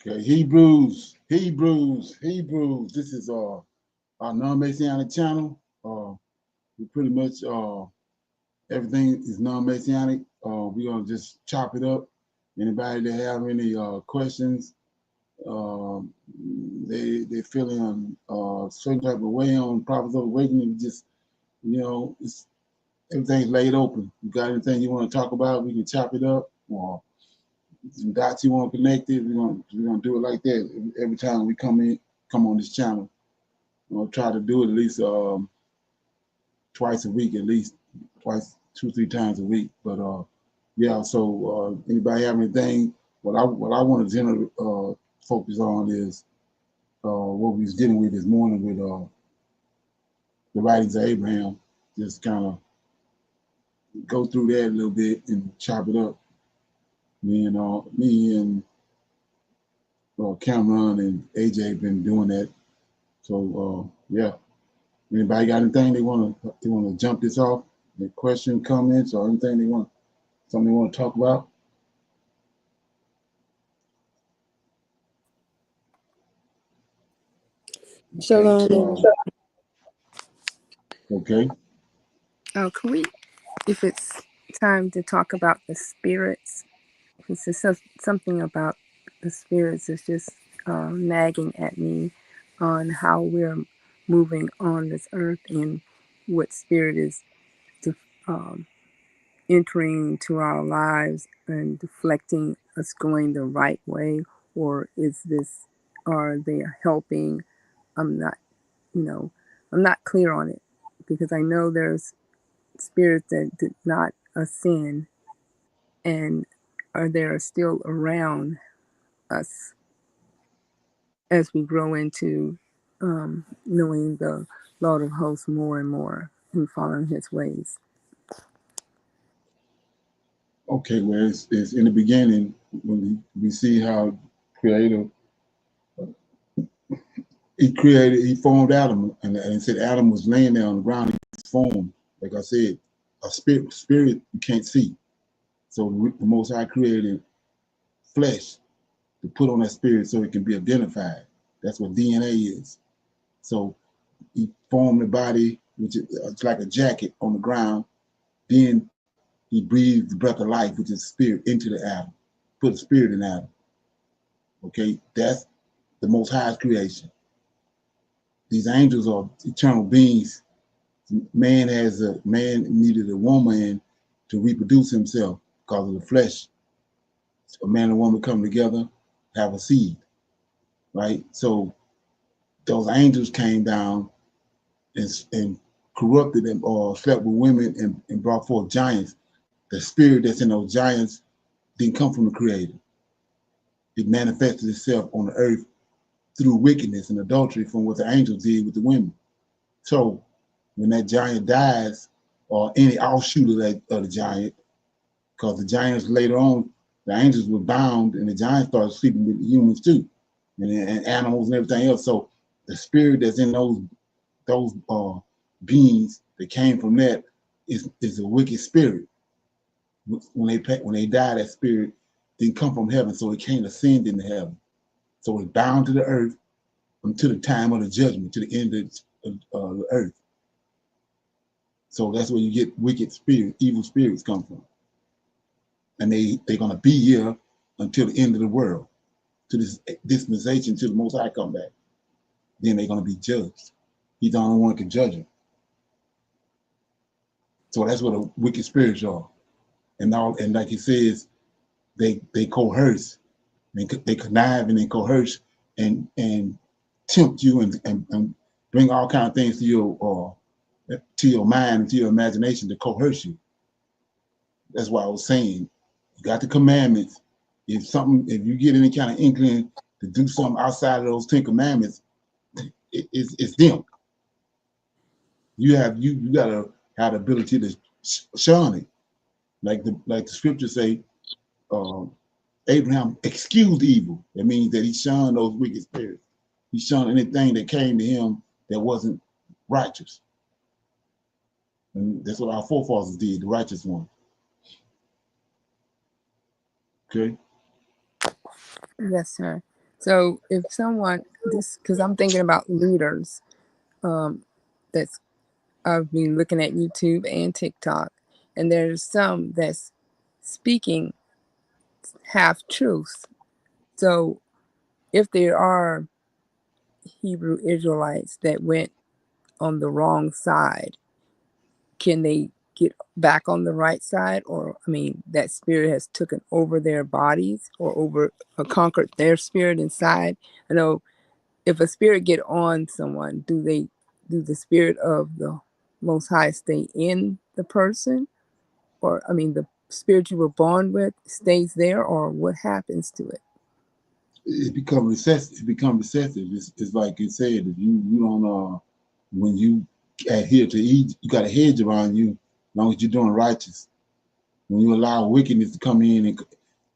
Okay, Hebrews. This is our non-Messianic channel. We pretty much everything is non-Messianic. We're gonna just chop it up. Anybody that have any questions, they feeling certain type of way on Prophets of Awakening, just it's everything's laid open. You got anything you want to talk about, we can chop it up. Or some dots you want connected, we're gonna do it like that every time we come on this channel. We'll try to do it at least twice a week, at least twice, 2-3 times a week. But yeah. So anybody have anything? What I want to generally focus on is what we was dealing with this morning with the writings of Abraham. Just kind of go through that a little bit and chop it up. Me and Cameron and AJ been doing that. So yeah. Anybody got anything they want to jump this off? Any question, comments, or anything something they want to talk about? Shalom. Okay. Can we, if it's time to talk about the spirits, because there's something about the spirits that's just nagging at me on how we're moving on this earth and what spirit is entering into our lives and deflecting us going the right way, or are they helping? I'm not, I'm not clear on it, because I know there's spirits that did not ascend and are still around us as we grow into knowing the Lord of Hosts more and more and following His ways. Okay, well, it's in the beginning when we see how Creator he formed Adam, and said Adam was laying there on the ground. He formed, like I said, a spirit you can't see. So the Most High created flesh to put on that spirit so it can be identified. That's what DNA is. So he formed the body, which is it's like a jacket on the ground. Then he breathed the breath of life, which is spirit, into the Adam. Put a spirit in Adam. Okay, that's the Most High's creation. These angels are eternal beings. Man needed a woman to reproduce himself because of the flesh. A man and woman come together, have a seed, right? So those angels came down and corrupted them or slept with women and brought forth giants. The spirit that's in those giants didn't come from the Creator. It manifested itself on the earth through wickedness and adultery from what the angels did with the women. So when that giant dies, or any offshoot of the giant, because the giants later on, the angels were bound and the giants started sleeping with the humans too, and animals and everything else. So the spirit that's in those beings that came from that is a wicked spirit. When they die, that spirit didn't come from heaven, so it can't ascend into heaven. So it's bound to the earth until the time of the judgment, to the end of the earth. So that's where you get wicked spirits, evil spirits come from. And they're going to be here until the end of the world, to this dispensation, till the Most High come back. Then they're going to be judged. He's the only one who can judge them. So that's what the wicked spirits are. And like he says, they coerce, they connive and they coerce and tempt you and bring all kinds of things to your mind and to your imagination to coerce you. That's why I was saying, you got the commandments. If you get any kind of inkling to do something outside of those 10 commandments, it's them. You got to have the ability to shun it, like the scriptures say. Abraham excused evil. That means that he shunned those wicked spirits. He shunned anything that came to him that wasn't righteous. And that's what our forefathers did, the righteous one. Okay. Yes, sir. So if someone, this, because I'm thinking about leaders, that's, I've been looking at YouTube and TikTok, and there's some that's speaking half truths. So if there are Hebrew Israelites that went on the wrong side, can they get back on the right side? Or, I mean, that spirit has taken over their bodies or over or conquered their spirit inside. I know if a spirit get on someone, do the spirit of the Most High stay in the person? Or, I mean, the spirit you were born with stays there, or what happens to it? It becomes recessive. It's like it said, if you don't when you adhere to each, you got a hedge around you as long as you're doing righteous. When you allow wickedness to come in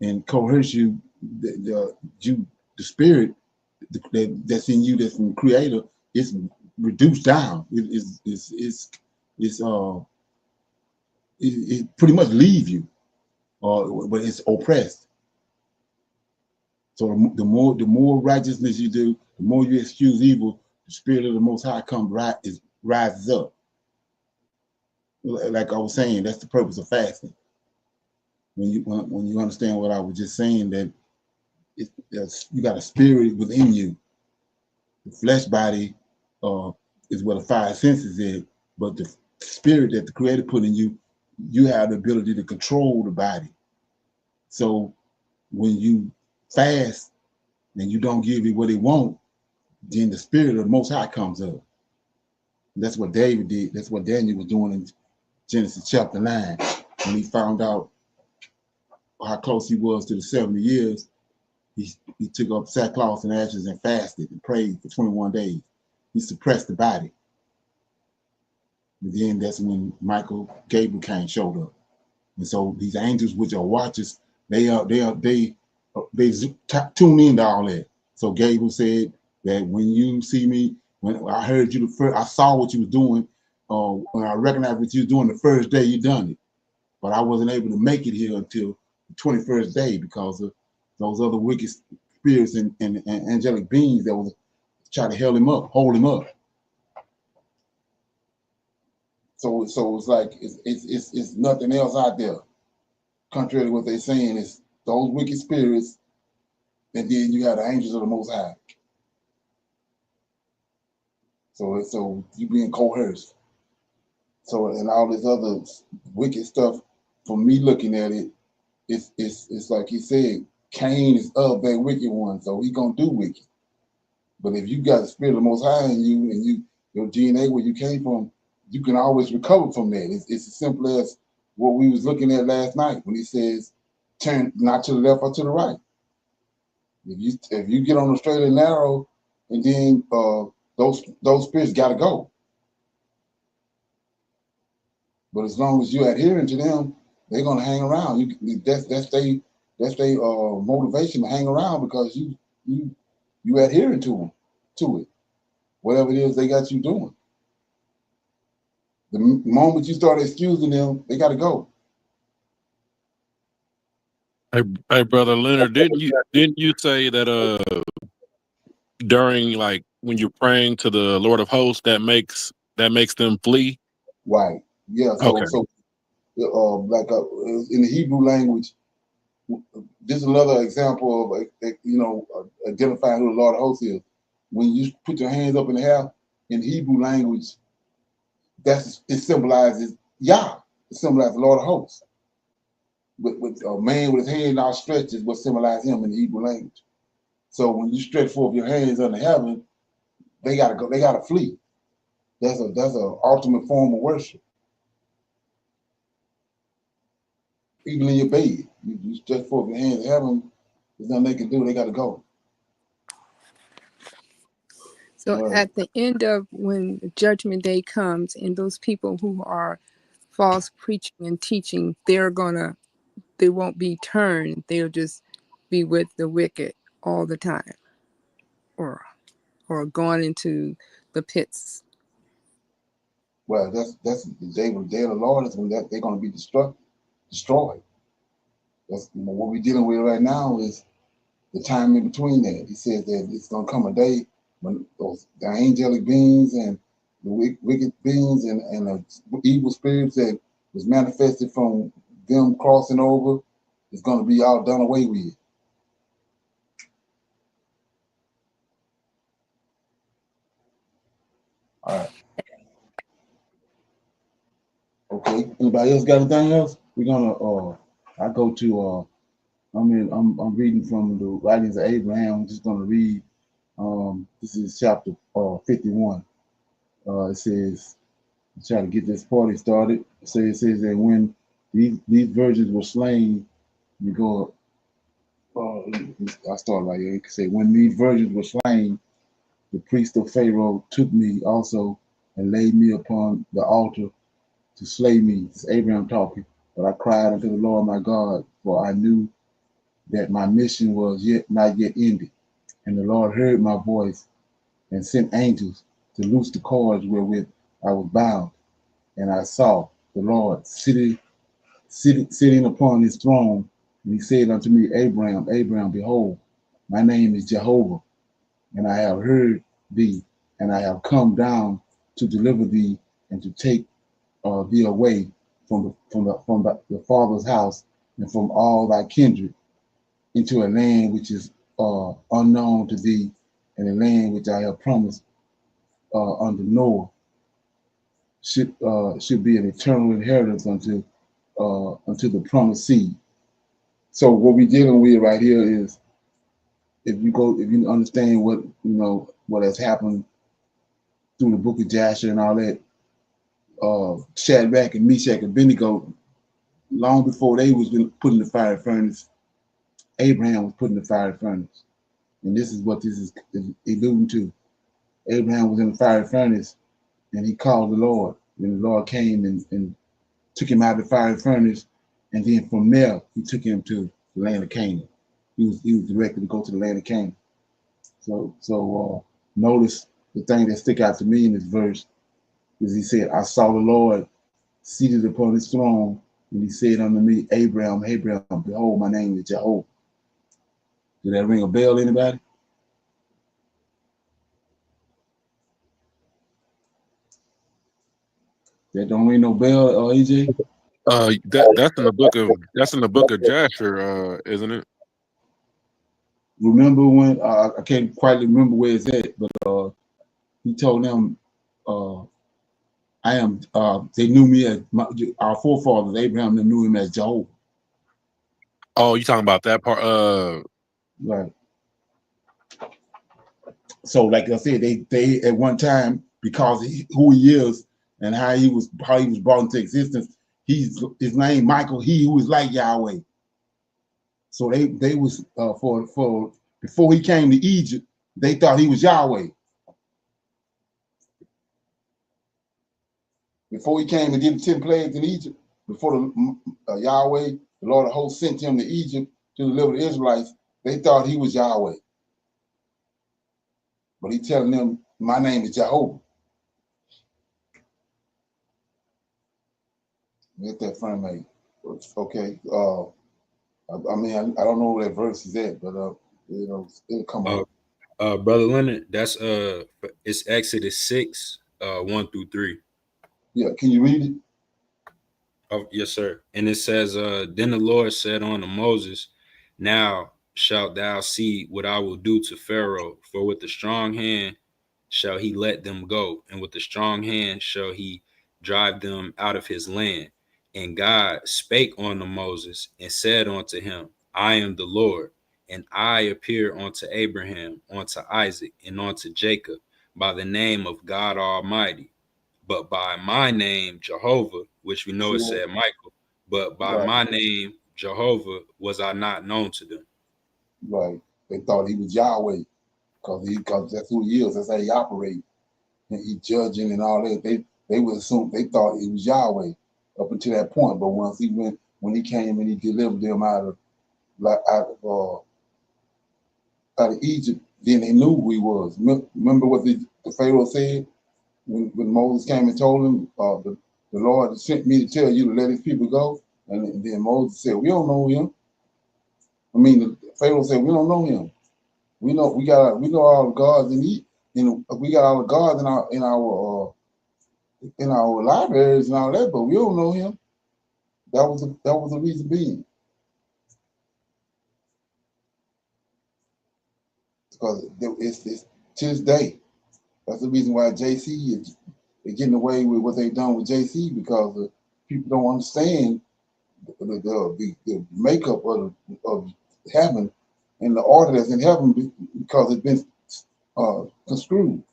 and coerce you, the spirit that's in you, that's from the Creator, it's reduced down. It pretty much leave you, but it's oppressed. So the more righteousness you do, the more you excuse evil, the spirit of the Most High rises up. Like I was saying, that's the purpose of fasting. When you understand what I was just saying, that you got a spirit within you. The flesh body is where the five senses is, but the spirit that the Creator put in you, you have the ability to control the body. So when you fast and you don't give it what it want, then the spirit of the Most High comes up. That's what David did. That's what Daniel was doing in Genesis chapter 9 when he found out how close he was to the 70 years. He took up sackcloth and ashes and fasted and prayed for 21 days. He suppressed the body. And then that's when Gabriel came showed up. And so these angels, which are watchers, they tune into all that. So Gabriel said that when you see me, when I heard you the first, I saw what you was doing. When I recognized what you was doing the first day you done it, but I wasn't able to make it here until the 21st day because of those other wicked spirits and angelic beings that was trying to hold him up. So it's like it's nothing else out there. Contrary to what they're saying, it's those wicked spirits, and then you have the angels of the Most High. So you being coerced. So and all this other wicked stuff. From me looking at it, it's like he said, Cain is of that wicked one, so he gonna do wicked. But if you got the spirit of the Most High in you and your DNA where you came from, you can always recover from that. It's as simple as what we was looking at last night when he says, turn not to the left or to the right. If you get on the straight and narrow, and then those spirits got to go. But as long as you're adhering to them, they're gonna hang around. That's their motivation to hang around because you adhering to it, whatever it is they got you doing. The moment you start excusing them, they got to go. Hey, brother Leonard, didn't you say that during like when you're praying to the Lord of Hosts that makes them flee? Right. Yeah. Okay. So in the Hebrew language, this is another example of identifying who the Lord of Hosts is. When you put your hands up in the air in Hebrew language, it symbolizes Yah. It symbolizes the Lord of Hosts. With a man with his hand outstretched is what symbolizes him in the Hebrew language. So when you stretch forth your hands under heaven, they gotta go. They gotta flee. That's an ultimate form of worship. Even in your bed, you stretch forth your hands in heaven. There's nothing they can do. They gotta go. So at the end of when the judgment day comes, and those people who are false preaching and teaching, they won't be turned. They'll just be with the wicked all the time, or going into the pits. Well, that's the day of the Lord is when they're going to be destroyed. That's what we're dealing with right now is the time in between that. He said that it's going to come a day when the angelic beings and the wicked beings and the evil spirits that was manifested from them crossing over is going to be all done away with. All right. Okay. Anybody else got anything else? We're gonna I go to I'm reading from the writings of Abraham. I'm just gonna read this is chapter 51. It says, try to get this party started. So it says that when these virgins were slain, you go I start like it can say, when these virgins were slain, the priest of Pharaoh took me also and laid me upon the altar to slay me. It's Abraham talking. But I cried unto the Lord my God, for I knew that my mission was not yet ended. And the Lord heard my voice and sent angels to loose the cords wherewith I was bound. And I saw the Lord sitting upon his throne. And he said unto me, Abraham, Abraham, behold, my name is Jehovah, and I have heard thee, and I have come down to deliver thee and to take thee away from the Father's house and from all thy kindred into a land which is unknown to thee, and a land which I have promised unto Noah should be an eternal inheritance unto the promised seed. So what we're dealing with right here is, if you understand what has happened through the book of Jasher and all that, Shadrach and Meshach and Abednego, long before they was put in the fiery furnace, Abraham was put in the fiery furnace. And this is what this is alluding to. Abraham was in the fiery furnace, and he called the Lord. And the Lord came and took him out of the fiery furnace, and then from there, he took him to the land of Canaan. He was directed to go to the land of Canaan. So notice the thing that stick out to me in this verse is he said, I saw the Lord seated upon his throne, and he said unto me, Abraham, Abraham, behold, my name is Jehovah. Did that ring a bell, anybody? That don't ring no bell, EJ? That's in the book of Jasher, isn't it? Remember when I can't quite remember where it's at, but he told them, I am. They knew me as our forefathers. Abraham, they knew him as Jehovah. Oh, you talking about that part? Right. So, like I said, they at one time, because who he is and how he was brought into existence, his name Michael, he who is like Yahweh. So they was for before he came to Egypt, they thought he was Yahweh. Before he came and did the 10 plagues in Egypt, before Yahweh, the Lord of hosts, sent him to Egypt to deliver the Israelites, they thought he was Yahweh. But he telling them, my name is Jehovah. Get that frame mate. Okay. I mean, I don't know where that verse is at, but it'll come up. Brother Leonard, that's it's Exodus 6, 1-3. Yeah, can you read it? Oh, yes, sir. And it says, then the Lord said unto Moses, now shalt thou see what I will do to Pharaoh, for with the strong hand shall he let them go, and with the strong hand shall he drive them out of his land. And God spake unto Moses and said unto him, I am the Lord, and I appear unto Abraham, unto Isaac, and unto Jacob by the name of God Almighty. But by my name, Jehovah, which we know it said Michael, but by my name, Jehovah, was I not known to them. Right. They thought he was Yahweh because that's who he is. That's how he operates. And he judging and all that. They would assume, they thought it was Yahweh up until that point. But once when he came and he delivered them out of Egypt, then they knew who he was. Remember what the Pharaoh said when Moses came and told him, the Lord sent me to tell you to let his people go. And then Moses said, we don't know him. I mean, Pharaoh said, we don't know him. We know all the gods, and we got all the gods in our libraries and all that, but we don't know him. That was the reason being, because it's to this day. That's the reason why JC is getting away with what they've done with JC, because people don't understand the makeup of heaven and the order that's in heaven, because it's been construed.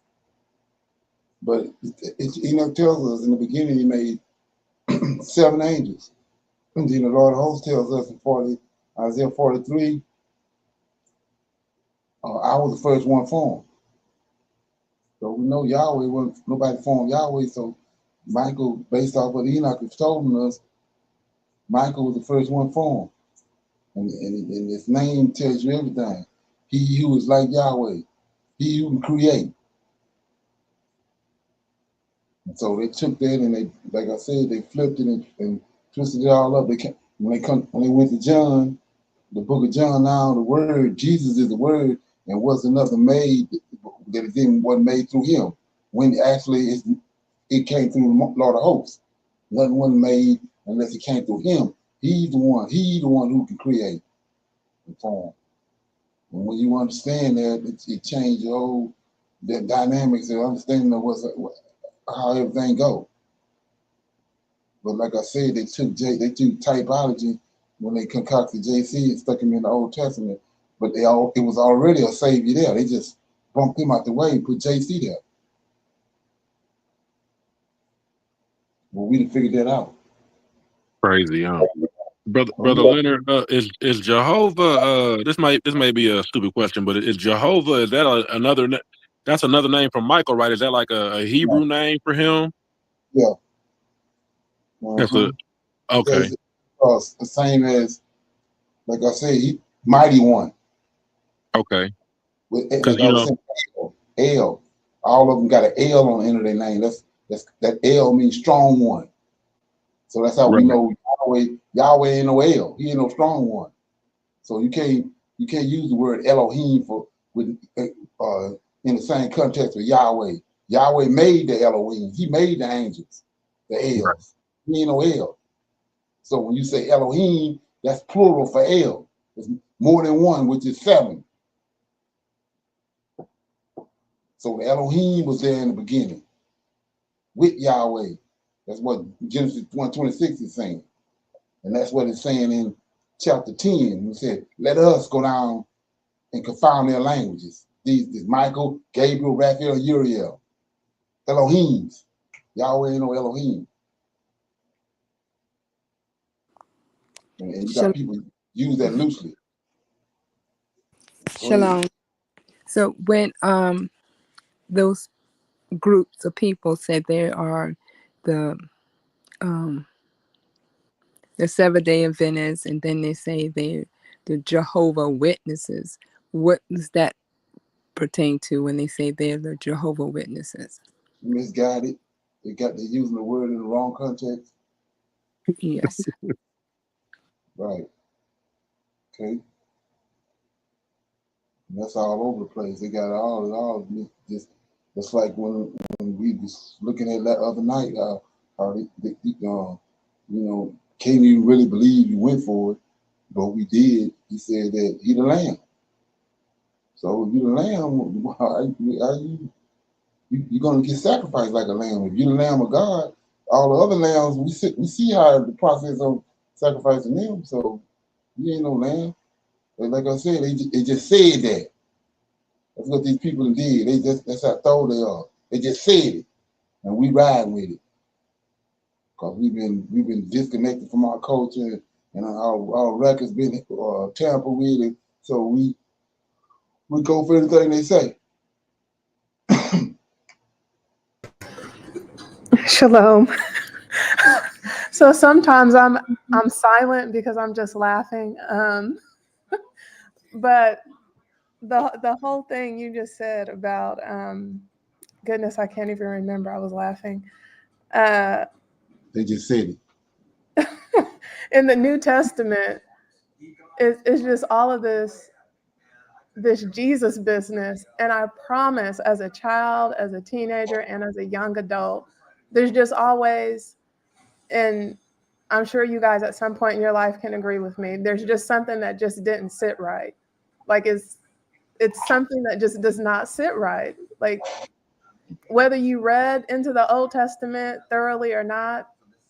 But it tells us in the beginning he made 7 angels. And then the Lord of hosts tells us in Isaiah 43, I was the first one formed. So we know Yahweh wasn't, nobody formed Yahweh. So Michael, based off what Enoch has told us, Michael was the first one formed. And his name tells you everything. He who is like Yahweh, he who can create. And so they took that and they, like I said, they flipped it and twisted it all up. When they went to John, the book of John, now the word, Jesus is the word, and wasn't nothing made that it wasn't made through him. When actually it came through the Lord of hosts. Nothing wasn't made unless it came through him. He's the one who can create and form. And when you understand that, it changed the whole dynamics and understanding of how everything goes. But like I said, they took typology when they concocted JC and stuck him in the Old Testament. But it was already a savior there. They just bumped him out the way and put JC there. Well, we done figured that out. Crazy, huh? Brother Leonard, is Jehovah? This may be a stupid question, but is Jehovah? Is that another? That's another name for Michael, right? Is that like a Hebrew name for him? Yeah. That's okay. The same as, like I said, mighty one. Okay. Like I was saying, L. All of them got an L on the end of their name. That L means strong one. So that's how we know Yahweh ain't no L. He ain't no strong one. So you can't use the word Elohim in the same context with Yahweh. Yahweh made the Elohim. He made the angels, the L's. Right. He ain't no L. So when you say Elohim, that's plural for L. It's more than one, which is 7. So the Elohim was there in the beginning with Yahweh. That's what Genesis 1:26 is saying. And that's what it's saying in chapter 10. It said, let us go down and confound their languages. These Michael, Gabriel, Raphael, Uriel. Elohims. Yahweh ain't no Elohim. And you got people use that loosely. Shalom. So when those groups of people said there are the Seventh-day Adventists, and then they say they're the Jehovah Witnesses, what does that pertain to when they say they're the Jehovah Witnesses? Misguided. They're using the word in the wrong context. Yes. Right. Okay. And that's all over the place. They got all just like when we was looking at that other night, how they can't even really believe you went for it, but we did. He said that he the lamb. So if you the lamb, you're gonna get sacrificed like a lamb. If you the lamb of God, all the other lambs, we see how the process of sacrificing them. So you ain't no lamb. But like I said, they just said that. That's what these people did. That's how thorough they are. They just said it, and we ride with it. Cause we've been disconnected from our culture, and our records been tampered with it. So we go for anything they say. Shalom. So sometimes I'm silent because I'm just laughing. But the whole thing you just said about goodness, I can't even remember. I was laughing. They just said it. In the New Testament, it's just all of this Jesus business. And I promise, as a child, as a teenager, and as a young adult, there's just always, and I'm sure you guys at some point in your life can agree with me, there's just something that just didn't sit right. Like it's something that just does not sit right. Like whether you read into the Old Testament thoroughly or not,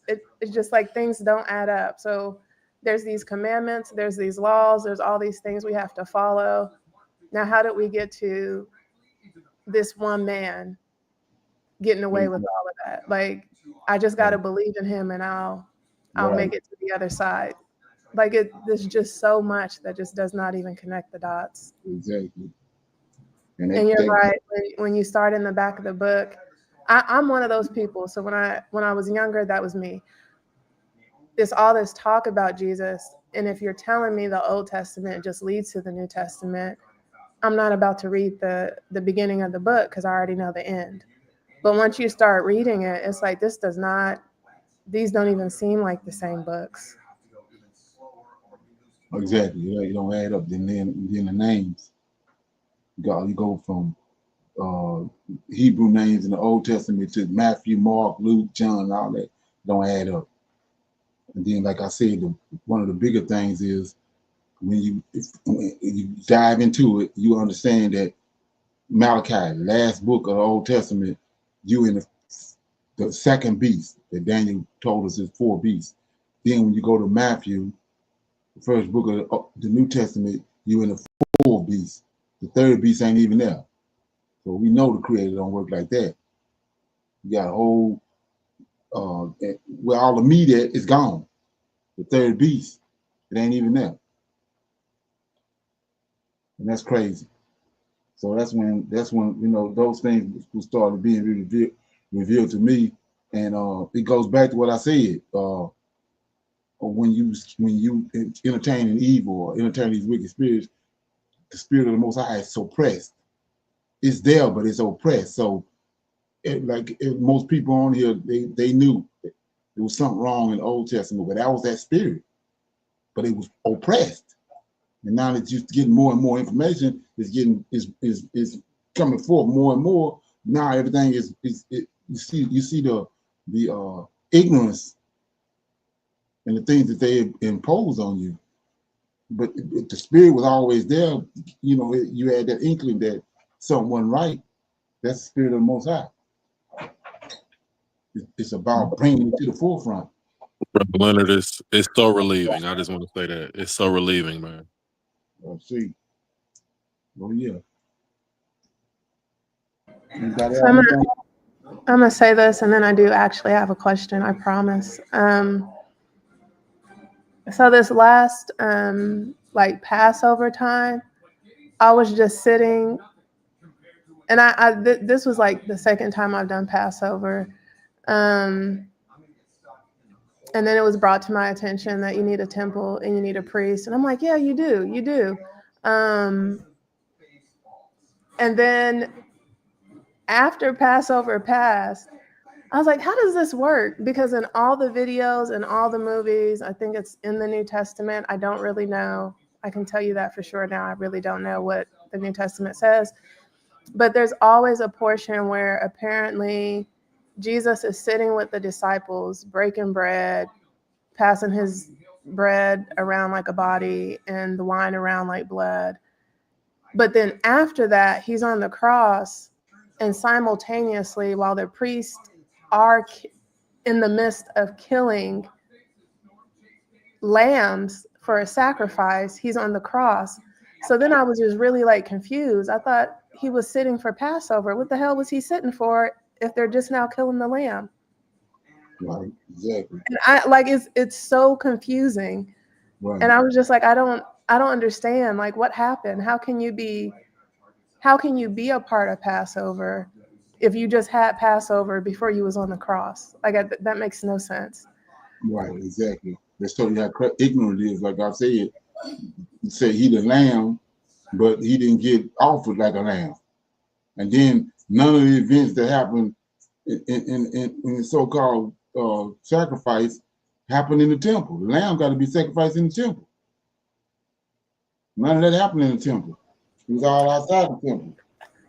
it's just like things don't add up. So there's these commandments, there's these laws, there's all these things we have to follow. Now, how did we get to this one man getting away with all of that? Like, I just got to believe in him and I'll make it to the other side. Like there's just so much that just does not even connect the dots. Exactly. And you're right. When you start in the back of the book, I'm one of those people. So when I was younger, that was me. There's all this talk about Jesus. And if you're telling me the Old Testament just leads to the New Testament, I'm not about to read the beginning of the book because I already know the end. But once you start reading it, it's like these don't even seem like the same books. Exactly. You don't add up. Then the names. You go from Hebrew names in the Old Testament to Matthew, Mark, Luke, John, all that don't add up. And then, like I said, one of the bigger things is when you dive into it, you understand that Malachi, last book of the Old Testament, you in the second beast that Daniel told us is 4 beasts. Then when you go to Matthew, the first book of the New Testament, you in the 4th beast. The 3rd beast ain't even there. So we know the Creator don't work like that. You got a whole, where all the meat is gone. The 3rd beast, it ain't even there. And that's crazy. So that's when those things started being revealed to me. And it goes back to what I said. When you entertain an evil or entertain these wicked spirits, the spirit of the Most High is suppressed. It's there, but it's oppressed. So, most people on here, they knew there was something wrong in the Old Testament, but that was that spirit. But it was oppressed. And now that you're getting more and more information, is coming forth more and more. Now everything you see the ignorance and the things that they impose on you. But the spirit was always there. You had that inkling that something wasn't right. That's the spirit of the Most High. It's about bringing it to the forefront. Brother Leonard, it's so relieving. I just want to say that it's so relieving, man. Let's see. Oh yeah. So I'm gonna say this, and then I do actually have a question. I promise. So this last Passover time, I was just sitting, and this was like the second time I've done Passover, and then it was brought to my attention that you need a temple and you need a priest, and I'm like, yeah, you do. And then after Passover passed, I was like, how does this work? Because in all the videos and all the movies, I think it's in the New Testament. I don't really know. I can tell you that for sure now. I really don't know what the New Testament says. But there's always a portion where apparently Jesus is sitting with the disciples, breaking bread, passing his bread around like a body and the wine around like blood. But then after that, he's on the cross, and simultaneously, while the priests are in the midst of killing lambs for a sacrifice, he's on the cross. So then I was just really confused. I thought he was sitting for Passover. What the hell was he sitting for if they're just now killing the lamb? Right, exactly. And it's so confusing. Right. And I was just like, I don't understand. What happened? How can you be a part of Passover if you just had Passover before you was on the cross? That makes no sense. Right, exactly. That's totally how ignorant it is. Like I said, you say he the lamb, but he didn't get offered like a lamb. And then none of the events that happened in the so-called sacrifice happened in the temple. The lamb got to be sacrificed in the temple. None of that happened in the temple. It was all outside the temple.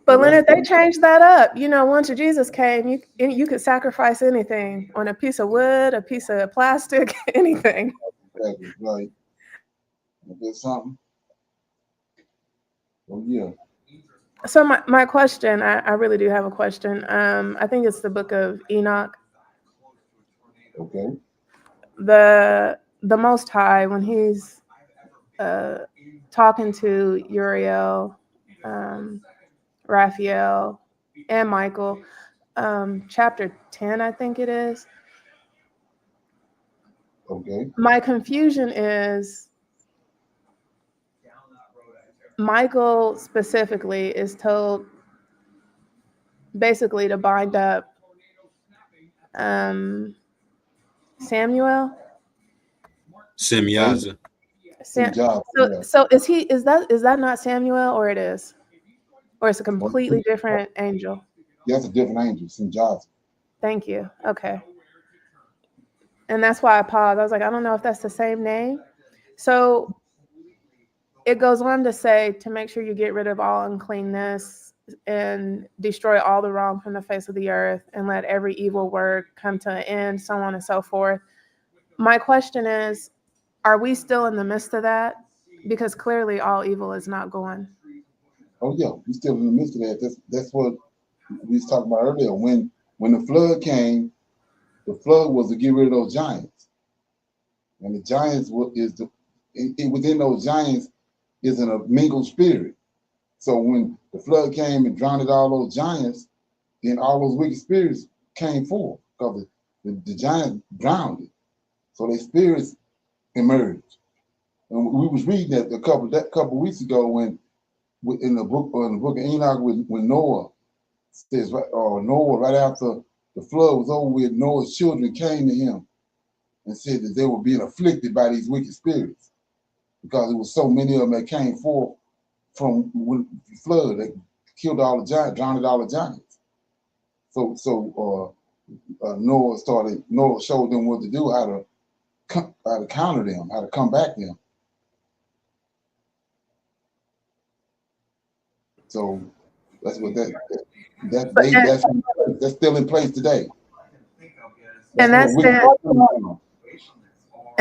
But Leonard, they changed that up. You know, once Jesus came, you could sacrifice anything on a piece of wood, a piece of plastic, anything. Exactly, right. There's something. Oh yeah. So my question, I really do have a question. I think it's the book of Enoch. Okay. The Most High, when he's talking to Uriel, Raphael, and Michael, chapter 10, I think it is. Okay. My confusion is Michael specifically is told basically to bind up Samuel. Semyaza. So is that not Samuel, or it is? Or it's a completely different angel? That's a different angel, St. John. Thank you. Okay. And that's why I paused. I was like, I don't know if that's the same name. So it goes on to say to make sure you get rid of all uncleanness and destroy all the wrong from the face of the earth and let every evil word come to an end, so on and so forth. My question is, are we still in the midst of that? Because clearly all evil is not going. Oh yeah, we're still in the midst of that. That's what we was talking about earlier. When the flood came, the flood was to get rid of those giants. And the giants within those giants is a mingled spirit. So when the flood came and drowned all those giants, then all those wicked spirits came forth because the giants drowned it. So their spirits emerged. And we was reading that a couple weeks ago when in the book of Enoch when Noah says Noah right after the flood was over with, Noah's children came to him and said that they were being afflicted by these wicked spirits because there was so many of them that came forth from the flood that killed all the giants, drowned all the giants. So Noah showed them what to do, how to counter them, how to combat them. So that's what that's still in place today. And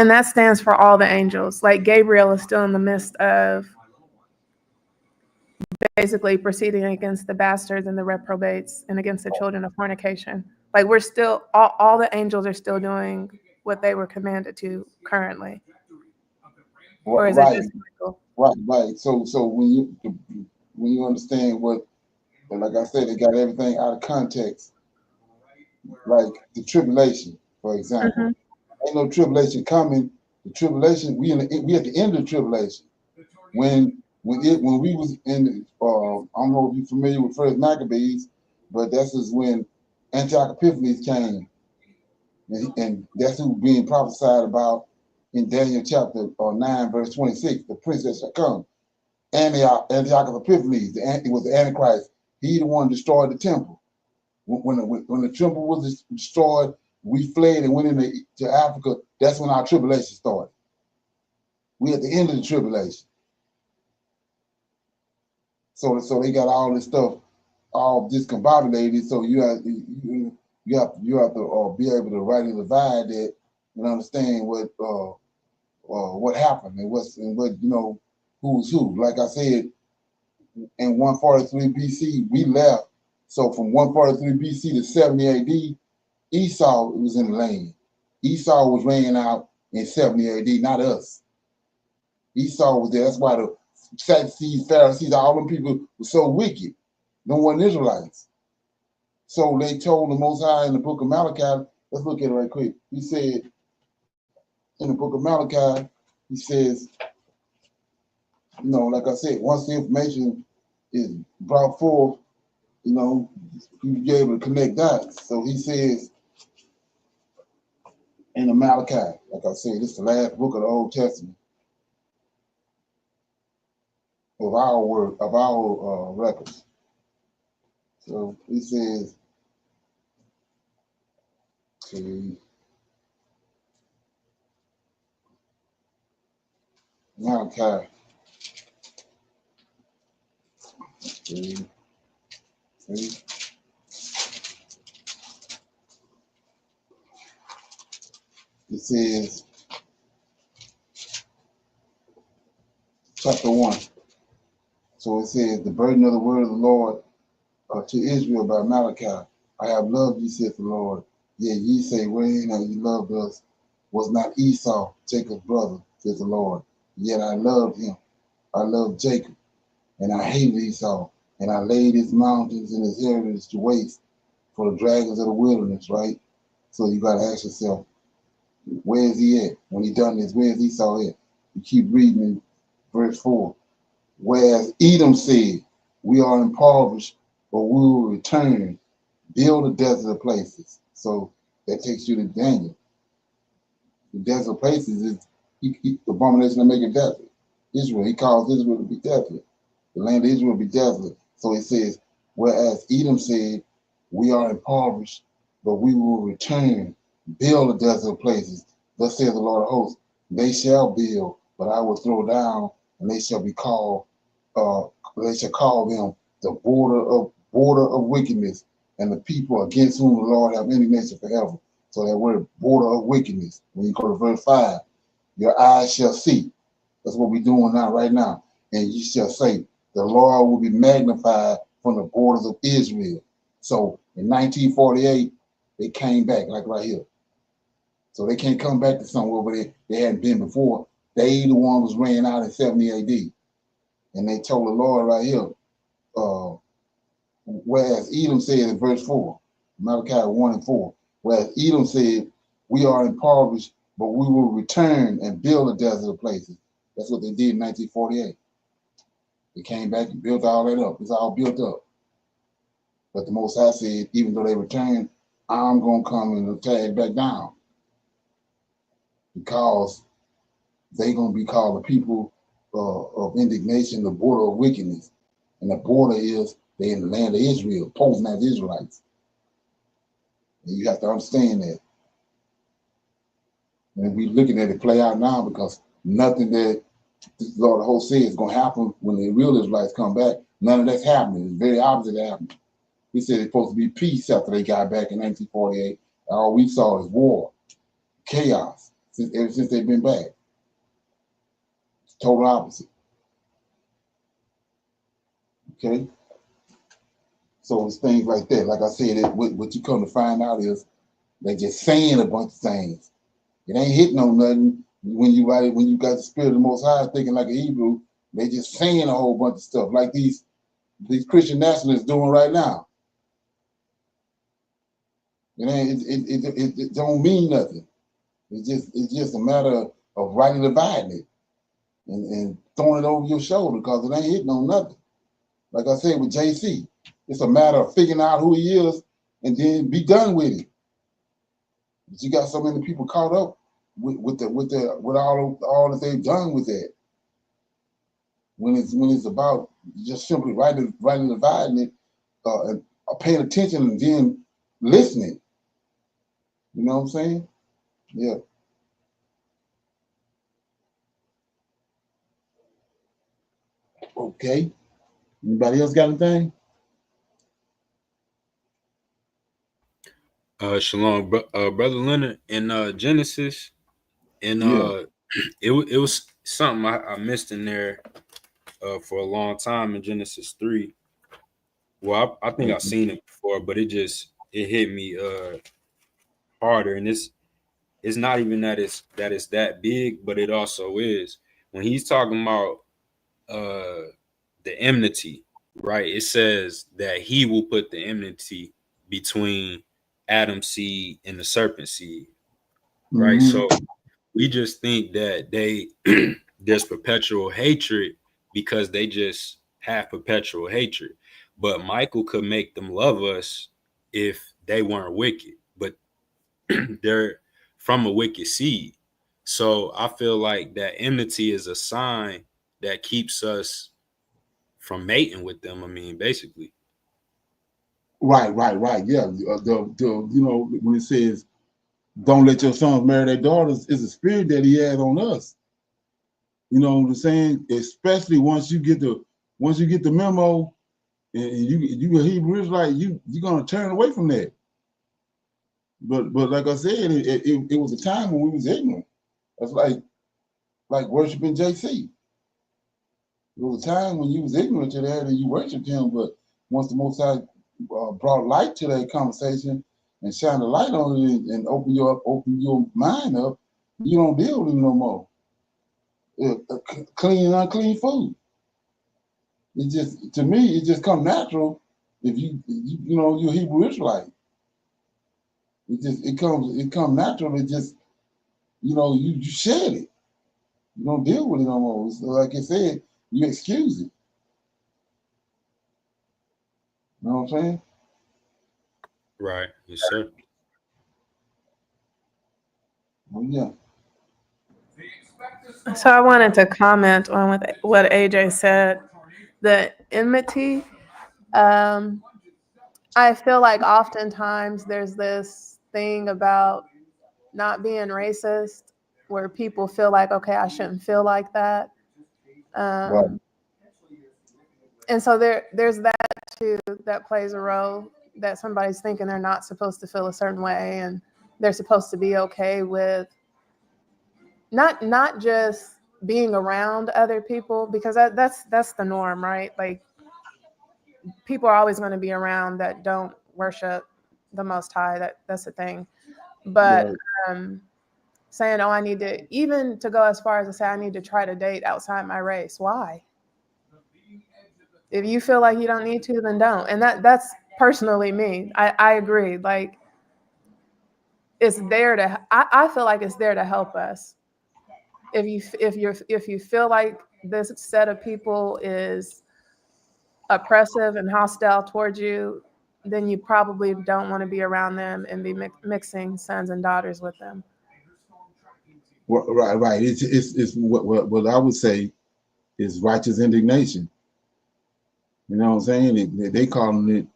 that stands for all the angels. Like Gabriel is still in the midst of basically proceeding against the bastards and the reprobates and against the children of fornication. Like we're still, all the angels are still doing what they were commanded to currently. Or is it just Michael? Right. So when you understand what, like I said, they got everything out of context. Like the tribulation, for example, ain't no tribulation coming. The tribulation, we at the end of the tribulation. When we was in, I don't know if you're familiar with First Maccabees, but that's is when Antioch Epiphanes came, and that's who being prophesied about in Daniel chapter 9, verse 26. The prince that shall come, Antioch Epiphanes. It was the Antichrist. He the one destroyed the temple. When the temple was destroyed, we fled and went into Africa. That's when our tribulation started. We at the end of the tribulation. So they got all this stuff all discombobulated. So you have to be able to rightly divide that and understand what happened and what who's who. Like I said, in 143 BC we left. So from 143 BC to 70 AD, Esau was in the land. Esau was reigning out in 70 AD, not us. Esau was there. That's why the Sadducees, Pharisees, all them people were so wicked. No one Israelites. So they told the Most High in the book of Malachi, let's look at it right quick. He said in the book of Malachi, he says, like I said, once the information is brought forth, you be able to connect dots. So he says in the Malachi, like I said, this is the last book of the Old Testament of our records. So he says, Malachi See? See? It says, chapter 1. So it says, the burden of the word of the Lord to Israel by Malachi. I have loved you, saith the Lord. Yet ye say, wherein have you loved us? Was not Esau, Jacob's brother, saith the Lord. Yet I loved him. I loved Jacob, and I hated Esau. And I laid his mountains and his heritage to waste for the dragons of the wilderness, right? So you got to ask yourself, where is he at? When he done this, where is Esau at? You keep reading in verse 4. Whereas Edom said, we are impoverished, but we will return, build the desolate places. So that takes you to Daniel. The desolate places is the abomination that make it desolate. Israel, he calls Israel to be desolate. The land of Israel will be desolate. So it says, whereas Edom said, we are impoverished, but we will return, build the desolate places. Thus says the Lord of hosts, they shall build, but I will throw down, and they shall be called, they shall call them the border of wickedness, and the people against whom the Lord have indignation forever. So that word border of wickedness, when you go to verse 5, your eyes shall see. That's what we're doing now, right now. And you shall say, the Lord will be magnified from the borders of Israel. So in 1948, they came back, like right here. So they can't come back to somewhere where they hadn't been before. They the one was ran out in 70 AD. And they told the Lord right here, whereas Edom said in verse 4, Malachi 1 and 4, whereas Edom said, we are impoverished, but we will return and build the desolate places. That's what they did in 1948. They came back and built all that up. It's all built up. But the Most High said, even though they returned, I'm going to come and tag back down. Because they're going to be called the people of indignation, the border of wickedness. And the border is they in the land of Israel, posing as Israelites. And you have to understand that. And we're looking at it play out now because nothing that the Lord of hosts said is going to happen when the real Israelites come back. None of that's happening. It's very opposite happening. He said it's supposed to be peace after they got back in 1948. All we saw is war, chaos, ever since they've been back. It's total opposite. Okay? So it's things like that. Like I said, what you come to find out is they're just saying a bunch of things. It ain't hitting on nothing when you write it, when you got the spirit of the Most High thinking like a Hebrew. They just saying a whole bunch of stuff like these Christian nationalists doing right now. It don't mean nothing. It's just a matter of rightly dividing it and throwing it over your shoulder because it ain't hitting on nothing. Like I said with JC, it's a matter of figuring out who he is and then be done with it. But you got so many people caught up with all that they've done with that. When it's about just simply rightly dividing it, and paying attention and then listening. You know what I'm saying? Yeah. Okay. Anybody else got anything? Shalom, brother Leonard. In Genesis, and it was something I missed in there for a long time in Genesis 3. Well, I think I've seen it before, but it hit me harder, and it's not even that it's that big, but it also is. When he's talking about the enmity, right? It says that he will put the enmity between Adam's seed and the serpent seed, right? Mm-hmm. So we just think that there's perpetual hatred because they just have perpetual hatred. But Michael could make them love us if they weren't wicked, but they're from a wicked seed. So I feel like that enmity is a sign that keeps us from mating with them. I mean, basically. Right. Yeah. You know, when it says, "Don't let your sons marry their daughters," is a spirit that he has on us. You know what I'm saying? Especially once you get the memo, And you a Hebrew Israelite, you're gonna turn away from that. But like I said, it was a time when we was ignorant. That's like worshiping JC. It was a time when you was ignorant to that and you worshiped him, but once the Most High brought light to that conversation and shined a light on it and open your mind up, you don't deal with him no more. Clean and unclean food. It just, to me, it just come natural if you're Hebrew Israelite. It comes natural. It just, you shed it. You don't deal with it no more. So like I said, you excuse it. You know what I'm saying? Right. Yes, sir. Well, yeah. So I wanted to comment on what AJ said. The enmity. I feel like oftentimes there's this thing about not being racist where people feel like, okay, I shouldn't feel like that. Right. And so there's that too that plays a role, that somebody's thinking they're not supposed to feel a certain way and they're supposed to be okay with not just being around other people, because that's the norm, right? Like, people are always going to be around that don't worship the Most High. That's the thing. But saying, oh, I need to, even to go as far as to say I need to try to date outside my race. Why? If you feel like you don't need to, then don't. And that's personally me. I agree. Like, it's there to, I feel like it's there to help us. If you feel like this set of people is oppressive and hostile towards you, then you probably don't want to be around them and be mixing sons and daughters with them. Right. It's what I would say is righteous indignation. You know what I'm saying? They calling it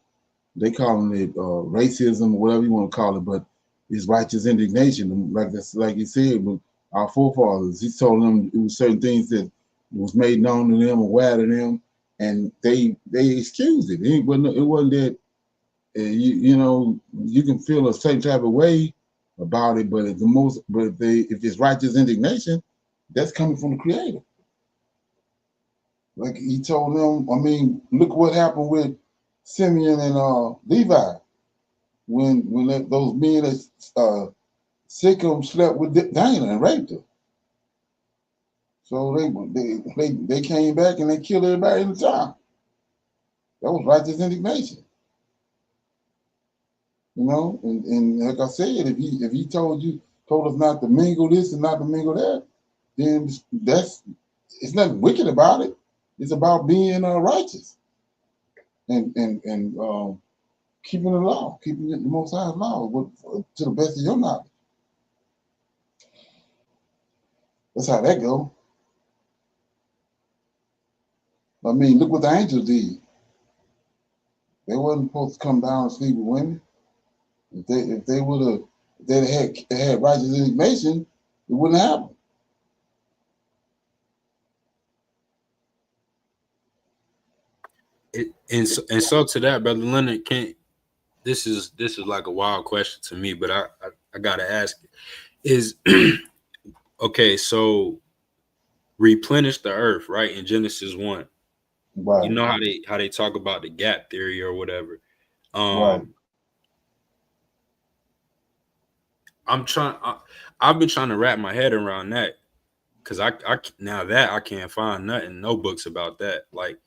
racism, whatever you want to call it, but it's righteous indignation. Like you said, with our forefathers, he told them it was certain things that was made known to them, aware to them, and they excused it. It wasn't that you can feel a certain type of way about it, but if it's righteous indignation, that's coming from the Creator. Like he told them, I mean, look what happened with Simeon and Levi when those men at Sikkim slept with Dinah and raped her. So they came back and they killed everybody in the town. That was righteous indignation. And like I said, if he told us not to mingle this and not to mingle that, then it's nothing wicked about it. It's about being righteous and keeping the law, keeping the Most High's law to the best of your knowledge. That's how that goes. I mean, look what the angels did. They wasn't supposed to come down and sleep with women. If they had righteous indignation, it wouldn't happen. And so to that, Brother Leonard, this is like a wild question to me, but I gotta ask it. Is okay, so replenish the earth, right? In Genesis 1. Right. You know how they talk about the gap theory or whatever. Right. I've been trying to wrap my head around that, because I can't find nothing, no books about that. Like,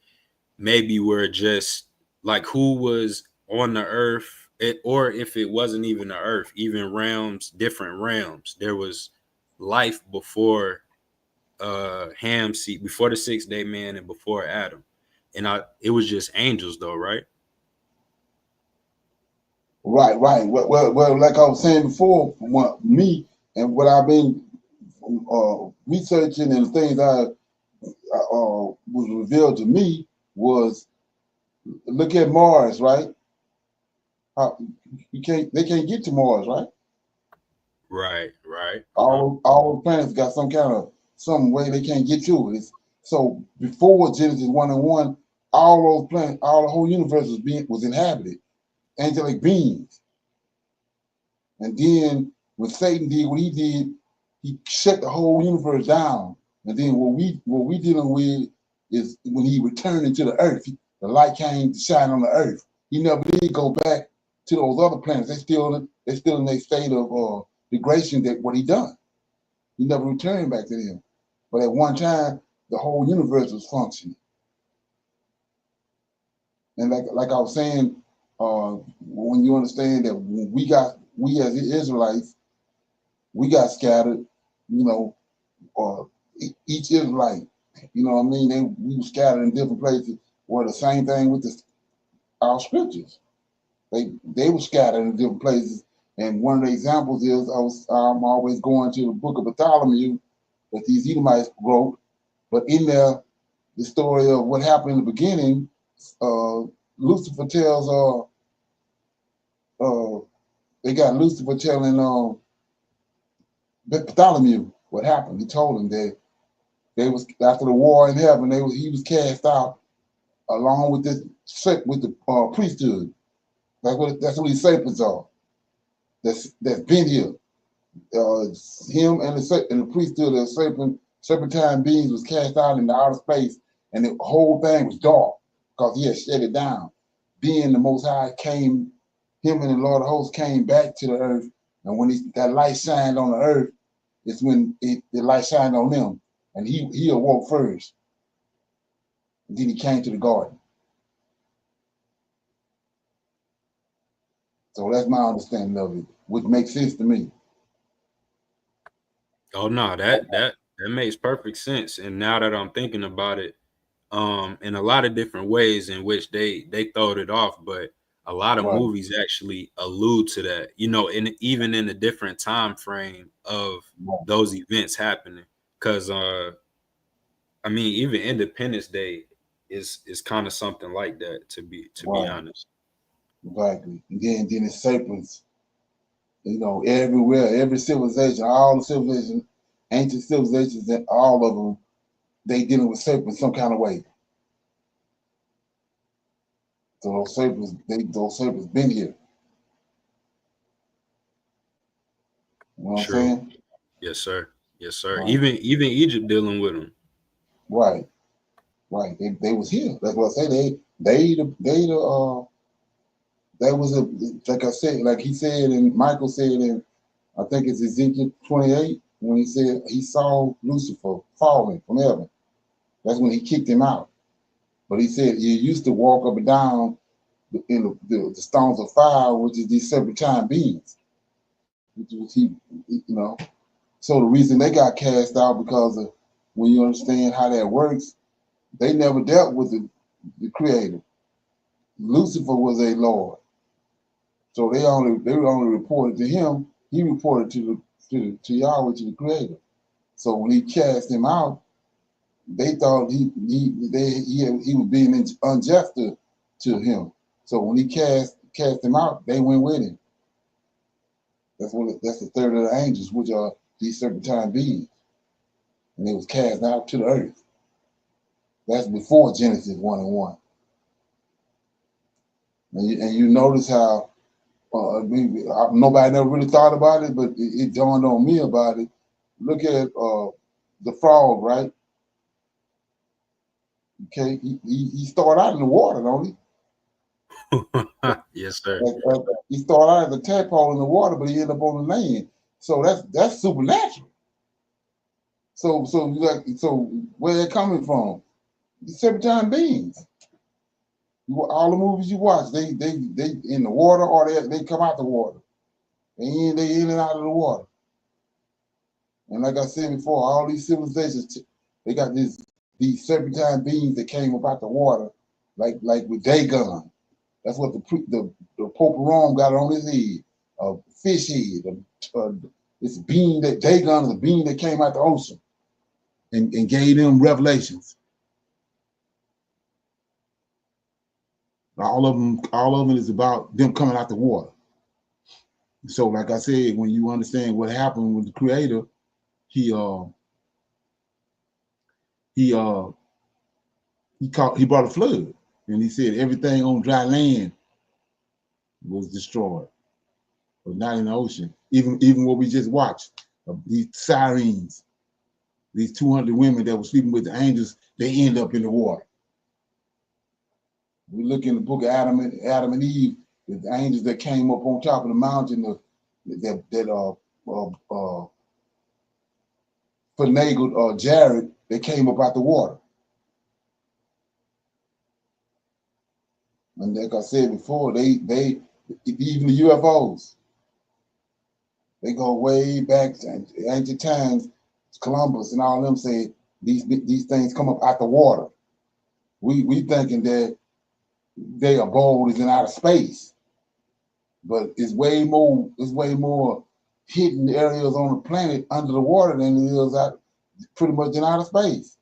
maybe we're just like, who was on the earth, or if it wasn't even the earth, even realms, different realms, there was life before Ham seed, before the 6-day man and before Adam, and it was just angels though, right? Right. Well, like I was saying before, me and what I've been researching and things I was revealed to me was, look at Mars, right? They can't get to Mars, right? Right. All planets got some way they can't get to it. So before Genesis 1 and 1, all those planets, all the whole universe was inhabited, angelic beings. And then when Satan did what he did, he shut the whole universe down. And then what we dealing with is when he returned into the earth, the light came to shine on the earth. He never did go back to those other planets. They still in their state of degradation that what he done. He never returned back to them. But at one time, the whole universe was functioning. And like I was saying, when you understand that we as Israelites, we got scattered, you know, each Israelite, you know what I mean? We were scattered in different places. Well, the same thing with our scriptures. They were scattered in different places. And one of the examples is I'm always going to the book of Bartholomew that these Edomites wrote. But in there, the story of what happened in the beginning, Lucifer tells they got Lucifer telling Bartholomew what happened. He told him that they was after the war in heaven, he was cast out along with the priesthood. That's what these serpents are. That's been here. Him and the priesthood of serpentine beings was cast out into outer space, and the whole thing was dark because he had shut it down. Then the Most High came, him and the Lord of Hosts came back to the earth, and when that light shined on the earth, it's when the light shined on them, and he awoke first. And then he came to the garden. So that's my understanding of it, which makes sense to me. Oh no, that makes perfect sense. And now that I'm thinking about it, in a lot of different ways in which they throwed it off, but a lot of movies actually allude to that, you know, even in a different time frame of those events happening. Because I mean, even Independence Day is kind of something like that, to be honest. Exactly. And then it's serpents, you know, everywhere, every civilization, all the civilizations, ancient civilizations, and all of them, they dealing with serpents some kind of way. So those serpents been here. You know what I'm saying? Yes, sir. Yes, sir. Right. Even Egypt dealing with them. Right. Right. They was here. That's what I say. That was like I said, like he said, and Michael said in, I think it's Ezekiel 28, when he said he saw Lucifer falling from heaven. That's when he kicked him out. But he said you used to walk up and down in the stones of fire, which is these serpentine beings. Which he, you know. So the reason they got cast out because of, when you understand how that works, they never dealt with the Creator. Lucifer was a Lord, so they only reported to him. He reported to Yahweh, to the Creator. So when he cast him out, they thought he was being unjust to him. So when he cast him out, they went with him. That's the third of the angels, which are these serpentine beings, and they was cast out to the earth. That's before Genesis 1:1. And you notice how nobody never really thought about it, but it dawned on me about it. Look at the frog, right? Okay, he started out in the water, don't he? Yes, sir. He started out as a tadpole in the water, but he ended up on the land. So that's supernatural. So where they're coming from? These serpentine beings. All the movies you watch, they in the water, or they come out the water. They in and out of the water. And like I said before, all these civilizations, they got these serpentine beings that came up out the water, like with Dagon. That's what the Pope of Rome got on his head, a fish head. It's a being that Dagon is a being that came out the ocean and gave them revelations. All of them is about them coming out the water. So, like I said, when you understand what happened with the Creator, he brought a flood. And he said everything on dry land was destroyed, but not in the ocean. Even what we just watched, these sirens, these 200 women that were sleeping with the angels, they end up in the water. We look in the book of Adam and Eve, the angels that came up on top of the mountain that finagled Jared, they came up out the water. And like I said before, they even the UFOs, they go way back to ancient times. Columbus and all them say these things come up out the water. We thinking that they are bold as in outer space, but it's way more hidden areas on the planet under the water than it is out pretty much in outer space.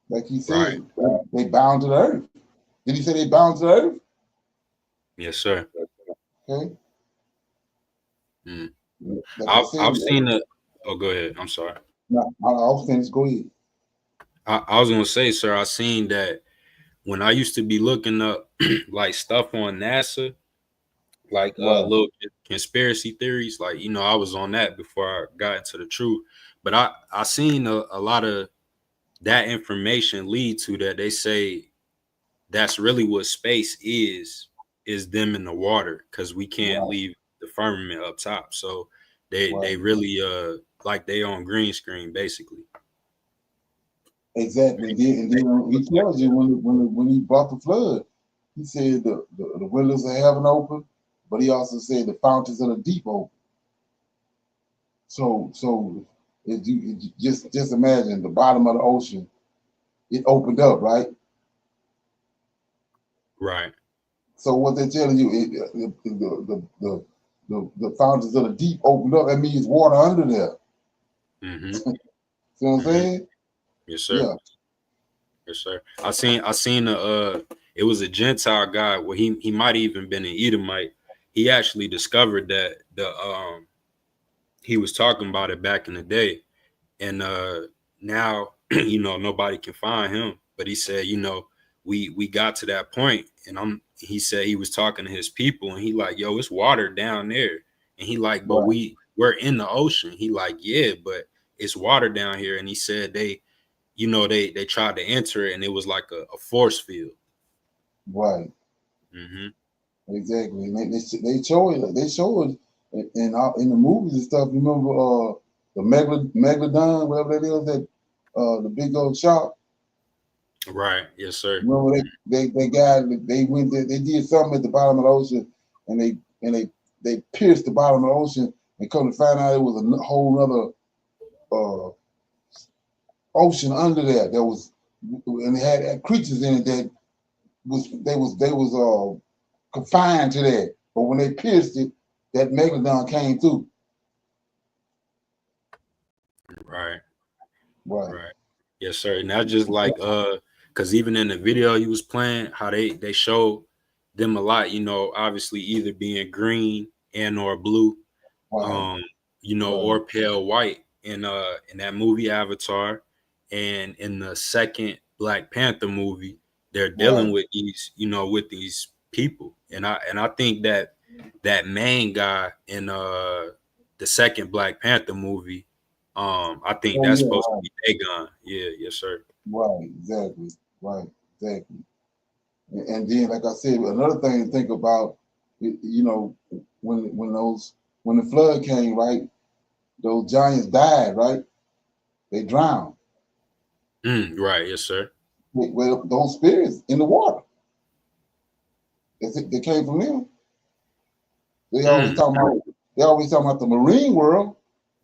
Like he said, right. They bound to the earth. Did he say they bound to the earth? Yes, sir. Okay. Like I've seen it. Oh, go ahead. I'm sorry. No, I'll finish. Go ahead. I was gonna say, sir, I seen that when I used to be looking up like stuff on NASA, like little conspiracy theories, like, you know, I was on that before I got into the truth. But I seen a lot of that information lead to that. They say that's really what space is them in the water, because we can't leave the firmament up top. So they really like they on green screen basically. Exactly. And then he tells you when he brought the flood, he said the windows of heaven open, but he also said the fountains of the deep open. So just imagine the bottom of the ocean, it opened up, right? Right. So what they're telling you, the fountains of the deep opened up. That means water under there. Mm-hmm. See what I'm saying? Yes, sir. Yeah. Yes, sir. I seen it was a Gentile guy where he might even been an Edomite. He actually discovered that he was talking about it back in the day, and now you know nobody can find him. But he said, you know, we got to that point, and he said he was talking to his people, and he like, yo, it's water down there, and he like, but we're in the ocean. He like, yeah, but it's water down here, and he said they tried to enter it, and it was like a force field. Right. Mm-hmm. Exactly. And they show it. They show it in the movies and stuff. Remember the Megalodon, whatever that is, that the big old shark. Right. Yes, sir. Remember they went there, they did something at the bottom of the ocean, and they pierced the bottom of the ocean, and come to find out it was a whole other ocean under there that was, and it had creatures in it that was confined to that. But when they pierced it, that megalodon came through. Right. Right. Yes, sir. And that's just like because even in the video you was playing, how they showed them a lot, you know, obviously either being green and or blue, you know, or pale white in that movie Avatar, and in the second Black Panther movie, they're dealing with these, you know, with these people. And I think that main guy in the second Black Panther movie, I think that's supposed to be Dagon. Yeah, yes, sir. Right, exactly. Right, exactly. And then, like I said, another thing to think about, you know, when the flood came, right, those giants died, right? They drowned. Right, yes, sir. Well, those spirits in the water, they came from them. They always talking about the marine world.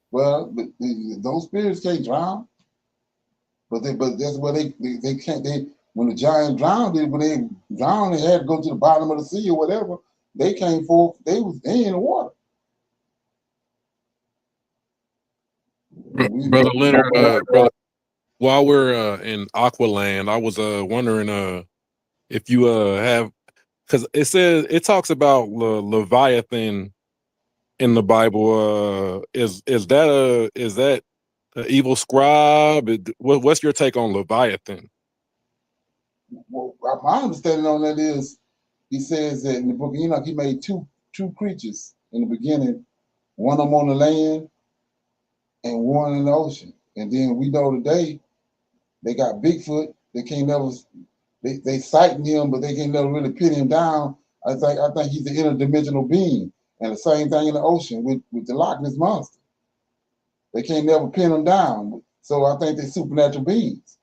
Well, those spirits can't drown. But that's where they can't. When the giant drowned, when they drowned, they had to go to the bottom of the sea or whatever. They came forth. They in the water. Brother Leonard, while we're in Aqualand, I was wondering if you have, because it talks about Leviathan in the Bible. Is that evil scribe. What's your take on Leviathan? Well, my understanding on that is, he says that in the book of Enoch, he made two creatures in the beginning, one of them on the land and one in the ocean. And then we know today they got Bigfoot. They can't never, they sighting him, but they can't never really pin him down. I think he's an interdimensional being. And the same thing in the ocean with the Loch Ness monster. They can't never pin him down. So I think they're supernatural beings.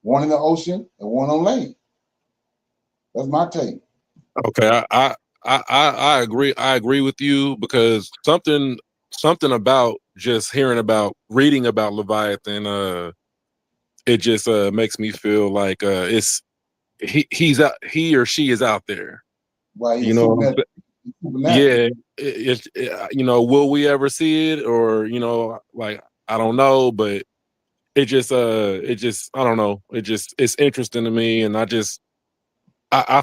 One in the ocean and one on land. That's my take. Okay, I agree. I agree with you, because something about just reading about Leviathan, it just makes me feel like he or she is out there. Why You know what I'm saying? Yeah, will we ever see it, or like, I don't know, but it just I don't know, it's interesting to me. And I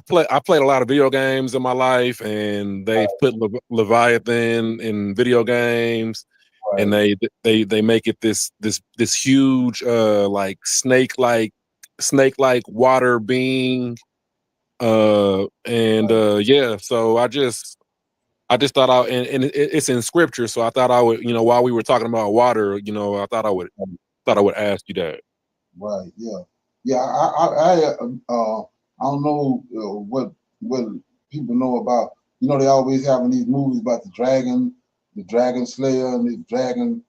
played a lot of video games in my life, and they've put Leviathan in video games, and they make it this huge like snake like water being, yeah. So I just thought and it's in scripture, so I thought I would, while we were talking about water, I thought I would ask you that. Right. Yeah. Yeah. I don't know what people know about. They always having these movies about the dragon slayer, and this dragon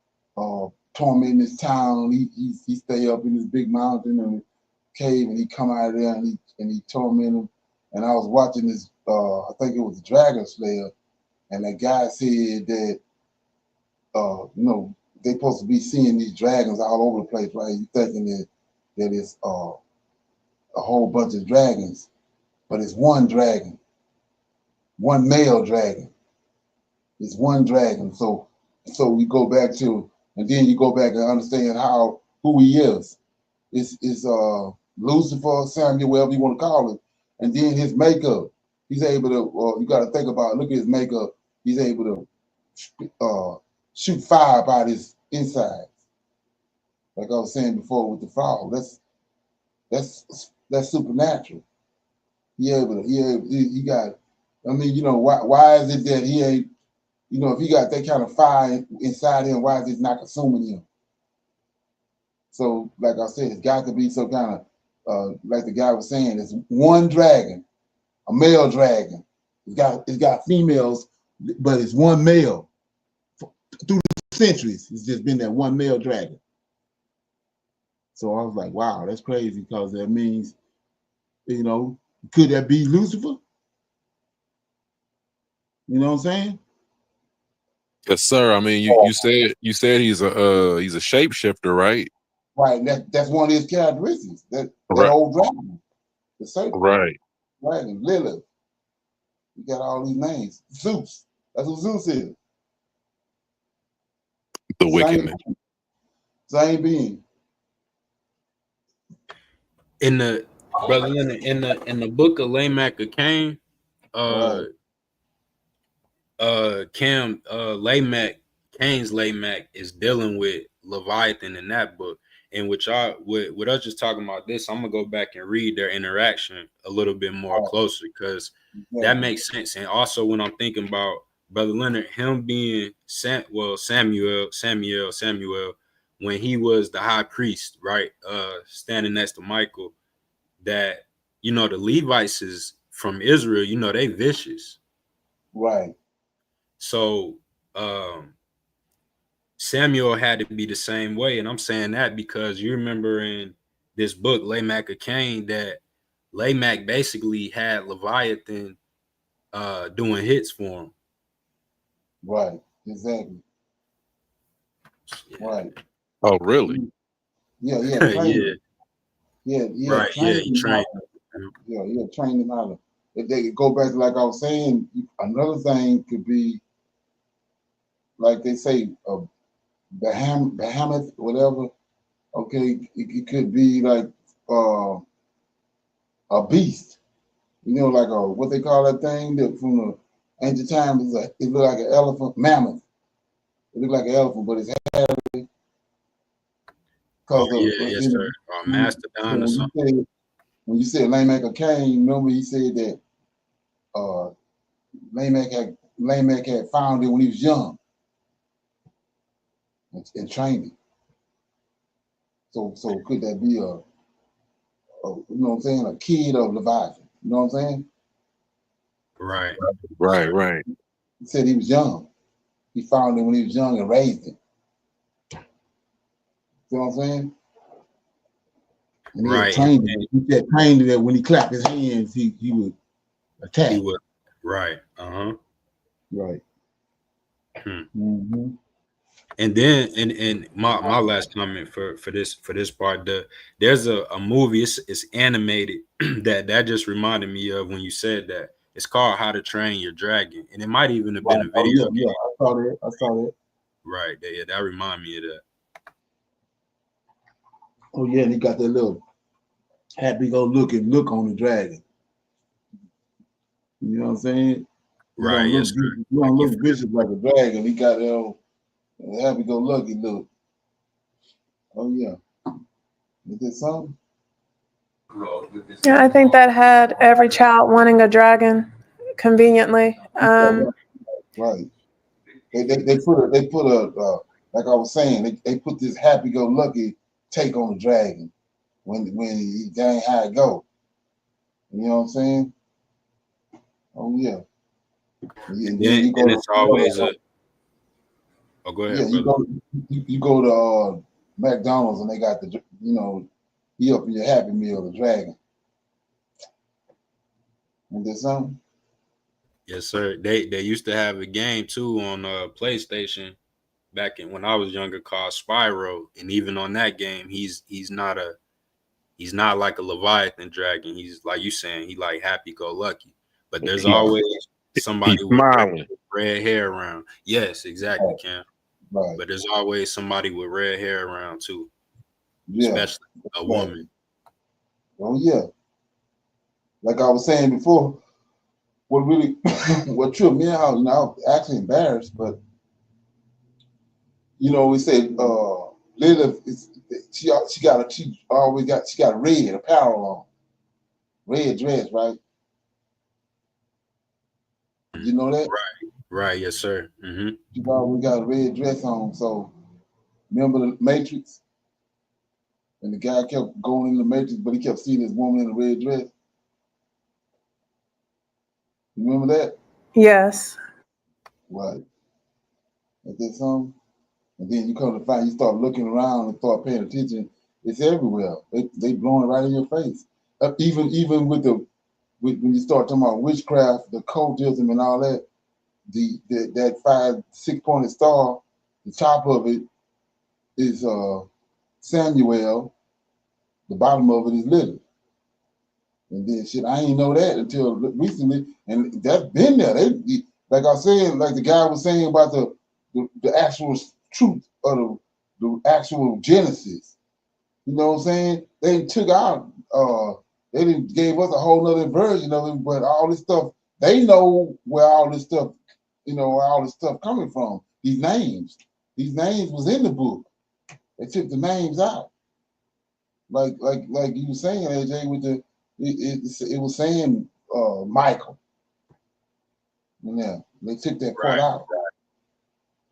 tormenting his town. He stay up in this big mountain and cave, and he come out of there and he torment him. And I was watching this. I think it was the Dragon Slayer. And that guy said that, they're supposed to be seeing these dragons all over the place, right? You thinking that it's a whole bunch of dragons, but it's one dragon, one male dragon. It's one dragon. So we go back to, and then you go back and understand who he is. It's Lucifer, Samuel, whatever you want to call it, and then his makeup. He's able to. You got to think about. Look at his makeup. He's able to shoot fire out his insides, like I was saying before with the frog. That's supernatural. He got. I mean, why is it that he ain't? If he got that kind of fire inside him, why is it not consuming him? So, like I said, it's got to be some kind of, like the guy was saying, it's one dragon, a male dragon. It's got females, but it's one male. Through the centuries, it's just been that one male dragon. So I was like, wow, that's crazy, because that means, could that be Lucifer? You know what I'm saying? Yes, sir. I mean, you said he's a shapeshifter, right? Right. That's one of his characteristics. That old dragon, the serpent. Right. Dragon, Lilith. You got all these names. Zeus. That's what Zeus is. The wickedness. Same being. In the brother in the book of Lamech of Cain, Cain's Lamech is dealing with Leviathan in that book. And with us just talking about this, I'm gonna go back and read their interaction a little bit more closer, because that makes sense. And also, when I'm thinking about Brother Leonard, him being Samuel, when he was the high priest, right, standing next to Michael, that the Levites is from Israel, they vicious, right? So Samuel had to be the same way. And I'm saying that because you remember in this book, Lamech of Cain, that Lamech basically had Leviathan doing hits for him. Right, exactly. Yeah. Right. Oh, really? Yeah. Yeah. Right. Yeah, he trained. Yeah, trained him out of. If they go back to, like I was saying, another thing could be, like they say, Behemoth, whatever. Okay, it could be like a beast. Like what they call that thing that from the ancient times, it looked like an elephant, mammoth. It looked like an elephant, but it's hairy, Because yes, sir. Mastodon or something. When you said Lamech or Cain, remember he said that Lamech had found it when he was young and trained it. So could that be a you know what I'm saying, a kid of Leviathan? You know what I'm saying? Right. He said he was young. He found it when he was young and raised it. You know what I'm saying? And he had trained it. He said trained it that when he clapped his hands, he would attack. He would. Right. Right. Mm-hmm. And then and my last comment for this part, there's a movie, it's animated that just reminded me of when you said that. It's called How to Train Your Dragon, and it might even have been a video game. Yeah, I saw that. Right. Yeah, that reminded me of that. Oh yeah, and he got that little happy-go-lucky look on the dragon. You know what I'm saying? Right. Yes, sir. You don't look vicious like a dragon. He got that happy-go-lucky look. Oh yeah. Is there something? Yeah, I think that had every child wanting a dragon conveniently. Right. They put a like I was saying, they put this happy-go-lucky take on the dragon when that ain't how it go. You know what I'm saying? Oh yeah. And it's always a. Oh, go ahead, brother. You go to McDonald's and they got the he up in your Happy Meal, the dragon. And there's something. Yes, sir. They used to have a game too on PlayStation back when I was younger called Spyro, and even on that game, he's not like a Leviathan dragon. He's like you saying, he like happy-go-lucky. But there's always somebody with red hair around. Yes, exactly, Cam. Right. But there's always somebody with red hair around too. Yeah. Especially a woman. Oh yeah. Like I was saying before, what tripped me out, I was actually embarrassed, but we said Lilith she got red apparel on. Red dress, right? You know that? Right, yes, sir. Mm-hmm. She always got a red dress on. So remember the Matrix? And the guy kept going in the Matrix, but he kept seeing this woman in a red dress. You remember that? Yes. Right. Is that something? And then you come to find, you start looking around and start paying attention. It's everywhere. They blowing right in your face. Even with when you start talking about witchcraft, the cultism and all that, that 6-pointed star, the top of it is Samuel, the bottom of it is Lilith. And then shit, I ain't know that until recently, and that's been there. Like I said, like the guy was saying about the actual truth of the actual Genesis. You know what I'm saying? They took out, they didn't gave us a whole nother version of it, but all this stuff, they know where all this stuff, where all this stuff coming from. These names was in the book. They took the names out. Like you were saying, AJ, with it was saying Michael. Yeah, they took that part out.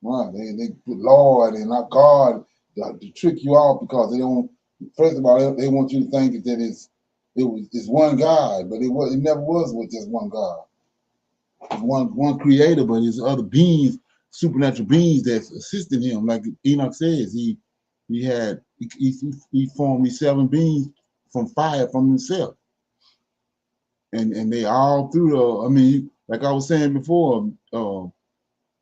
Right. They put Lord and not God to trick you off because they don't. First of all, they want you to think that it's one God, but it never was with just one God. It's one creator, but there's other beings, supernatural beings that's assisting him. Like Enoch says, he formed these 7 beings from fire from himself. And they all through like I was saying before,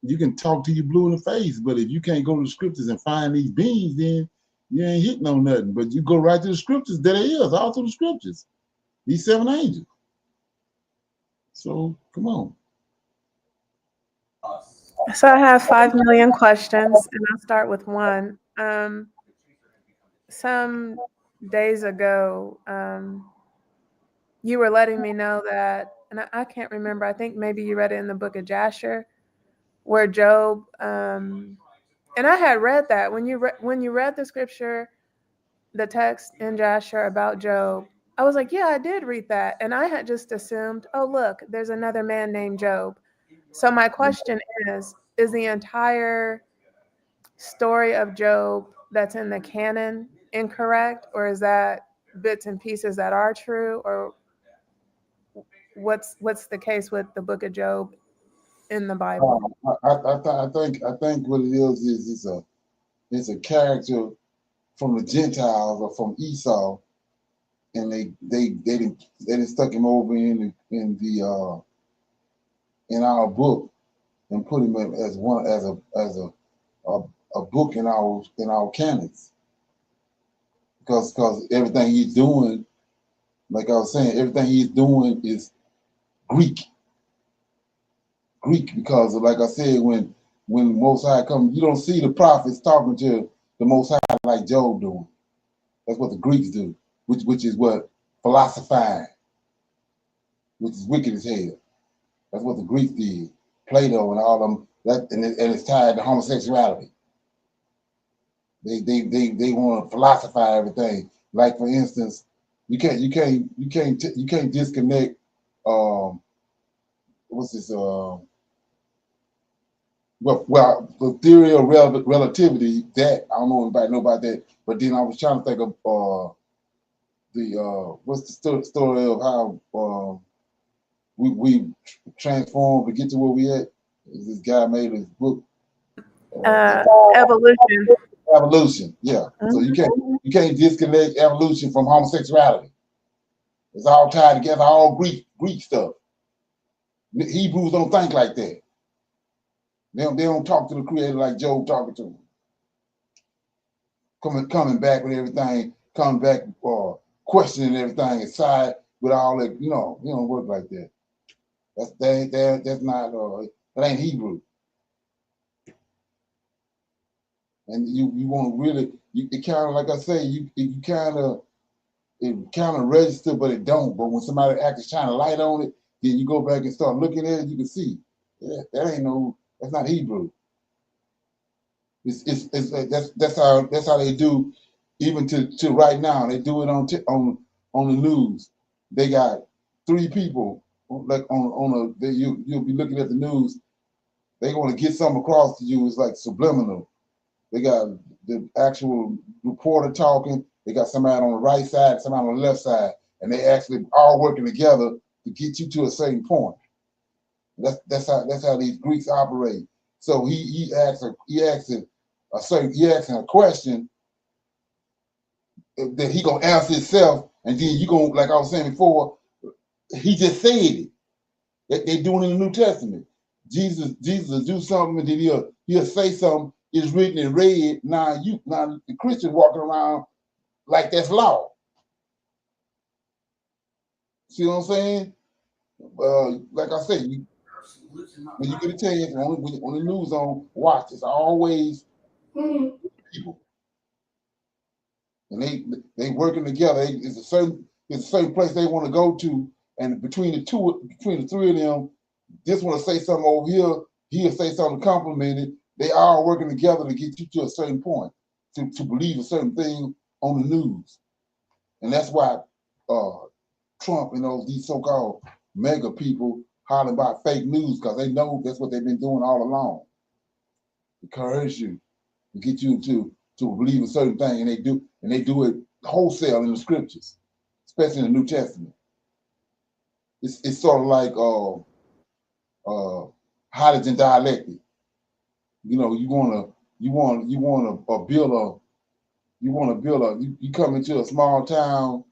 you can talk to you blue in the face, but if you can't go to the scriptures and find these beings, then you ain't hitting on nothing. But you go right to the scriptures, there it is, all through the scriptures. These 7 angels. So come on. So I have 5 million questions, and I'll start with one. Some days ago, you were letting me know that, and I can't remember, I think maybe you read it in the book of Jasher, where Job, and I had read that when you read the scripture the text in Jasher about Job, I was like, yeah, I did read that. And I had just assumed, oh, look, there's another man named Job. So my question is the entire story of Job that's in the canon incorrect? Or is that bits and pieces that are true? Or what's the case with the book of Job in the Bible? I think what it is it's a character from the Gentiles or from Esau, and they didn't stuck him over in our book and put him as a book in our canons, because everything he's doing, like I was saying, everything he's doing is Greek, because like I said, when the Most High comes, you don't see the prophets talking to the Most High like Job doing. That's what the Greeks do, which is what philosophizing, which is wicked as hell. That's what the Greeks did. Plato and all them, and it's tied to homosexuality. They want to philosophize everything. Like for instance, you can't disconnect what's this well the theory of relativity, that I don't know if anybody know about that, but then I was trying to think of what's the story of how we transformed to get to where we at. This guy made his book Evolution. Yeah. So you can't disconnect evolution from homosexuality. It's all tied together, all Greek stuff. The Hebrews don't think like that. They don't talk to the Creator like Job talking to him. Coming back with everything, coming back questioning everything aside with all that, you know, it don't work like that. That's not that ain't Hebrew. And you want to really, it kind of, like I say, it kind of register, but it don't. But when somebody actually shine a light on it, then you go back and start looking at it, you can see that's not Hebrew. That's how they do, even to right now. They do it on the news. They got 3 people like you'll be looking at the news. They want to get something across to you. It's like subliminal. They got the actual reporter talking. They got somebody on the right side, somebody on the left side, and they actually all working together to get you to a certain point. That's how these Greeks operate. So he asking a question that he gonna answer himself, and then you gonna, like I was saying before, he just said it. They doing in the New Testament. Jesus will do something, and then he'll say something. It's written in red. Now the Christian walking around like that's law. See what I'm saying? Like I said, when you get a chance, on the news on, watch. It's always people, and they working together. It's a certain place they want to go to, and between the 3 of them, this want to say something over here. He'll say something to compliment it. They all working together to get you to a certain point, to believe a certain thing on the news. And that's why Trump and these so-called mega people hollering about fake news, because they know that's what they've been doing all along. Encourage you, to get you to believe a certain thing, and they do it wholesale in the scriptures, especially in the New Testament. It's sort of like hydrogen dialectic. You know, you come into a small town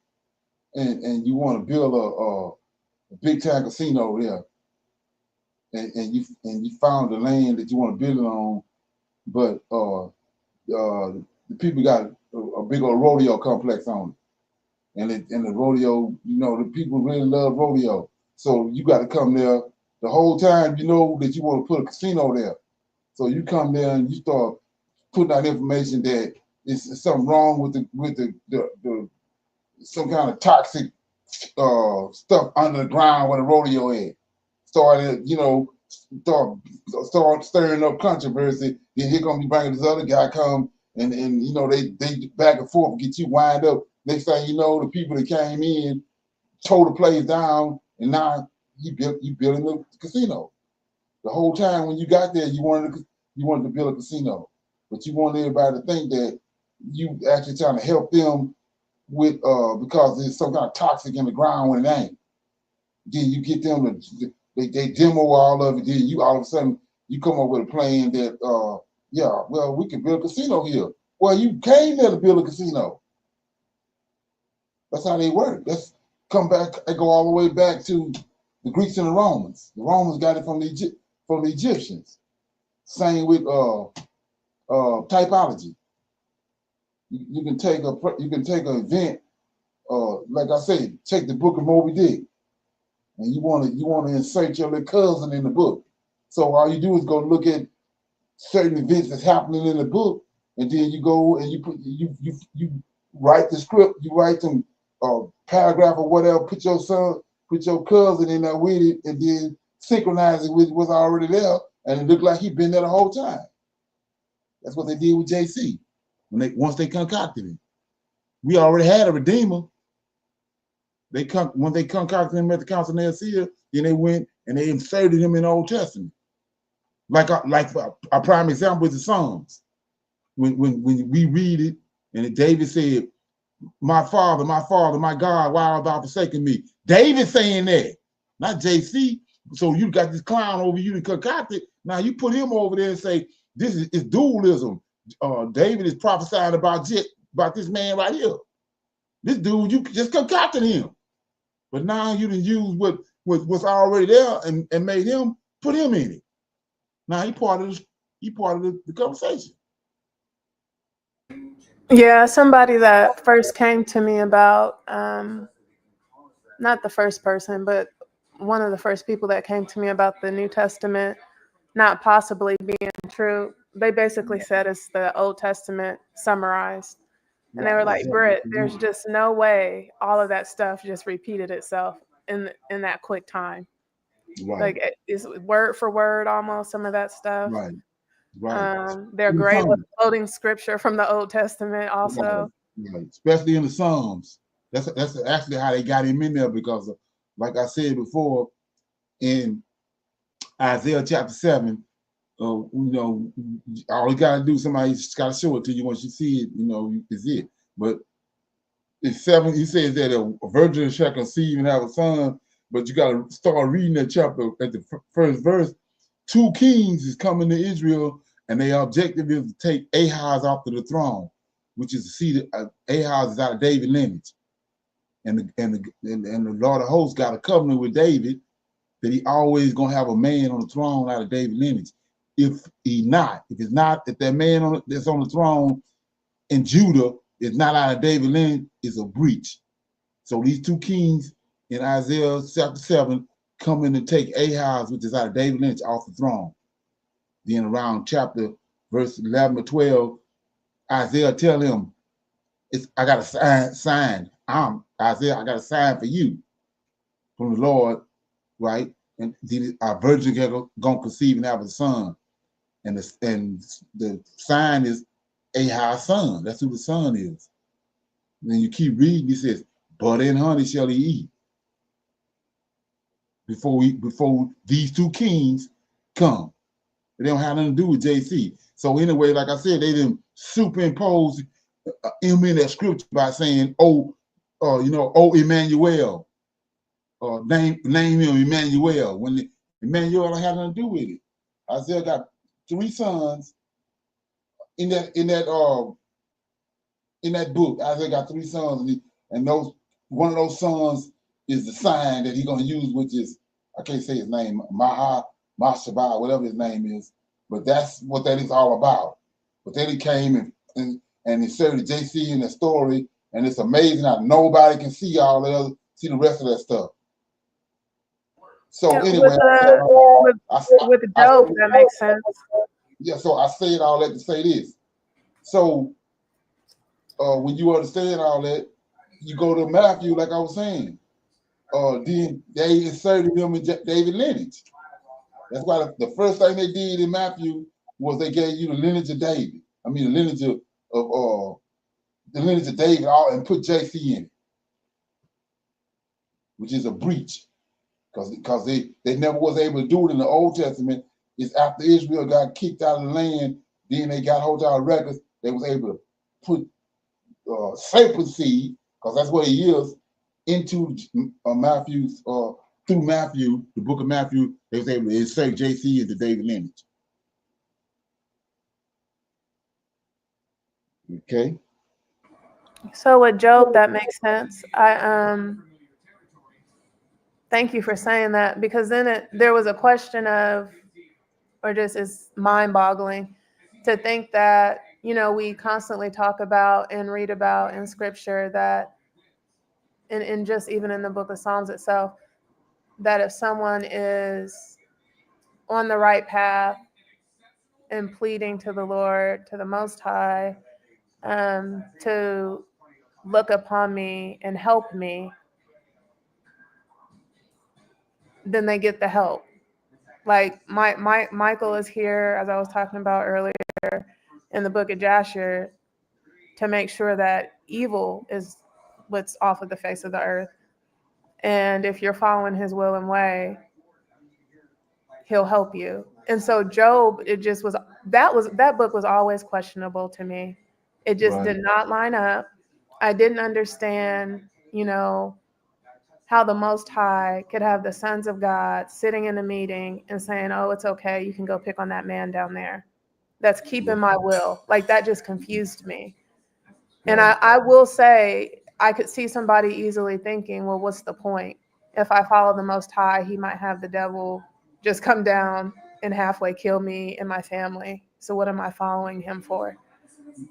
and you want to build a big time casino there, and you found the land that you want to build it on, but the people got a big old rodeo complex on it, and the rodeo, the people really love rodeo, so you got to come there the whole time. You know that you want to put a casino there. So you come there and you start putting out information that it's something wrong with the some kind of toxic stuff under the ground where the rodeo is. Started, start stirring up controversy. Then here gonna be bringing this other guy come and you know they back and forth get you wind up. Next thing you know, the people that came in tore the place down, and now you building a casino. The whole time when you got there, you wanted to build a casino, but you wanted everybody to think that you actually trying to help them with because there's some kind of toxic in the ground when it ain't. Then you get them to they demo all of it. Then you all of a sudden you come up with a plan that yeah, well, we can build a casino here. Well, you came there to build a casino. That's how they work. Let's come back and go all the way back to the Greeks and the Romans. The Romans got it from the Egyptians. Same with typology. You can take an event, like I said, take the book of Moby Dick, and you want to insert your little cousin in the book. So all you do is go look at certain events that's happening in the book, and then you go and you write the script, you write them paragraph or whatever, put your cousin in there with it, and then synchronize it with what's already there, and it looked like he'd been there the whole time. That's what they did with JC once they concocted it. We already had a redeemer. When they concocted him at the Council of Nicaea, then they went and they inserted him in the Old Testament. Like a prime example is the Psalms. When we read it, and David said, my father, my God, why art thou forsaken me? David saying that, not JC. So you got this clown over you to concoct it. Now you put him over there and say, this is dualism. David is prophesying about this man right here. This dude, you just concocted him. But now you done use what's already there and made him, put him in it. Now he part of the conversation. Yeah, somebody that first came to me about, not the first person, but one of the first people that came to me about the New Testament not possibly being true. They basically said it's the Old Testament summarized. And they were like, Britt, there's just no way all of that stuff just repeated itself in that quick time. Right. Like it's word for word almost, some of that stuff. Right. They're great with quoting scripture from the Old Testament also. Right. Especially in the Psalms. That's actually how they got him in there, because like I said before, in Isaiah chapter 7, you know, all you gotta do, somebody's gotta show it to you. Once you see it, you know, is it. But in 7, he says that a virgin shall conceive and have a son, but you gotta start reading that chapter at the first verse. 2 kings is coming to Israel, and their objective is to take Ahaz off the throne, which is to see that Ahaz is out of David lineage. And the Lord of hosts got a covenant with David that he always gonna have a man on the throne out of David lineage. If that man that's on the throne in Judah is not out of David lineage, is a breach. So these 2 kings in Isaiah chapter 7 come in to take Ahaz, which is out of David lineage, off the throne. Then around chapter verse 11 or 12, Isaiah tell him, I got a sign. Isaiah, I got a sign for you from the Lord, right? And our virgin gonna conceive and have a son. And the sign is Ahaz's son. That's who the son is. And then you keep reading, he says, butter and honey shall he eat. Before these 2 kings come. They don't have nothing to do with JC. So anyway, like I said, they didn't superimpose him in that scripture by saying, Emmanuel. Name him Emmanuel. When Emmanuel had nothing to do with it. Isaiah got 3 sons in that book. Isaiah got 3 sons, and one of those sons is the sign that he's gonna use, which is, I can't say his name, Mashabah, whatever his name is, but that's what that is all about. But then he came and inserted JC in the story, and it's amazing how nobody can see see the rest of that stuff. So anyway, with Job, that makes sense. Yeah, so I said all that to say this. So when you understand all that, you go to Matthew, like I was saying. Then they inserted him in David lineage. That's why the first thing they did in Matthew was they gave you the lineage of David. I mean, the lineage the lineage of David all and put JC in it, which is a breach. Because they never was able to do it in the Old Testament. It's after Israel got kicked out of the land, then they got hold of our records, they was able to put serpent seed, because that's what he is, into Matthew's, through Matthew, the book of Matthew, they was able to insert JC into David lineage. Okay. So with Job, that makes sense. Thank you for saying that, because then there was a question of, or just is mind-boggling to think that, we constantly talk about and read about in scripture that, and just even in the book of Psalms itself, that if someone is on the right path and pleading to the Lord, to the Most High, to look upon me and help me, then they get the help. Like Michael is here, as I was talking about earlier in the book of Jasher, to make sure that evil is what's off of the face of the earth. And if you're following his will and way, he'll help you. And so Job, that book was always questionable to me. It just did not line up. I didn't understand, how the Most High could have the sons of God sitting in a meeting and saying, oh, it's okay, you can go pick on that man down there that's keeping my will. Like, that just confused me. And I will say, I could see somebody easily thinking, well, what's the point? If I follow the Most High, he might have the devil just come down and halfway kill me and my family. So what am I following him for?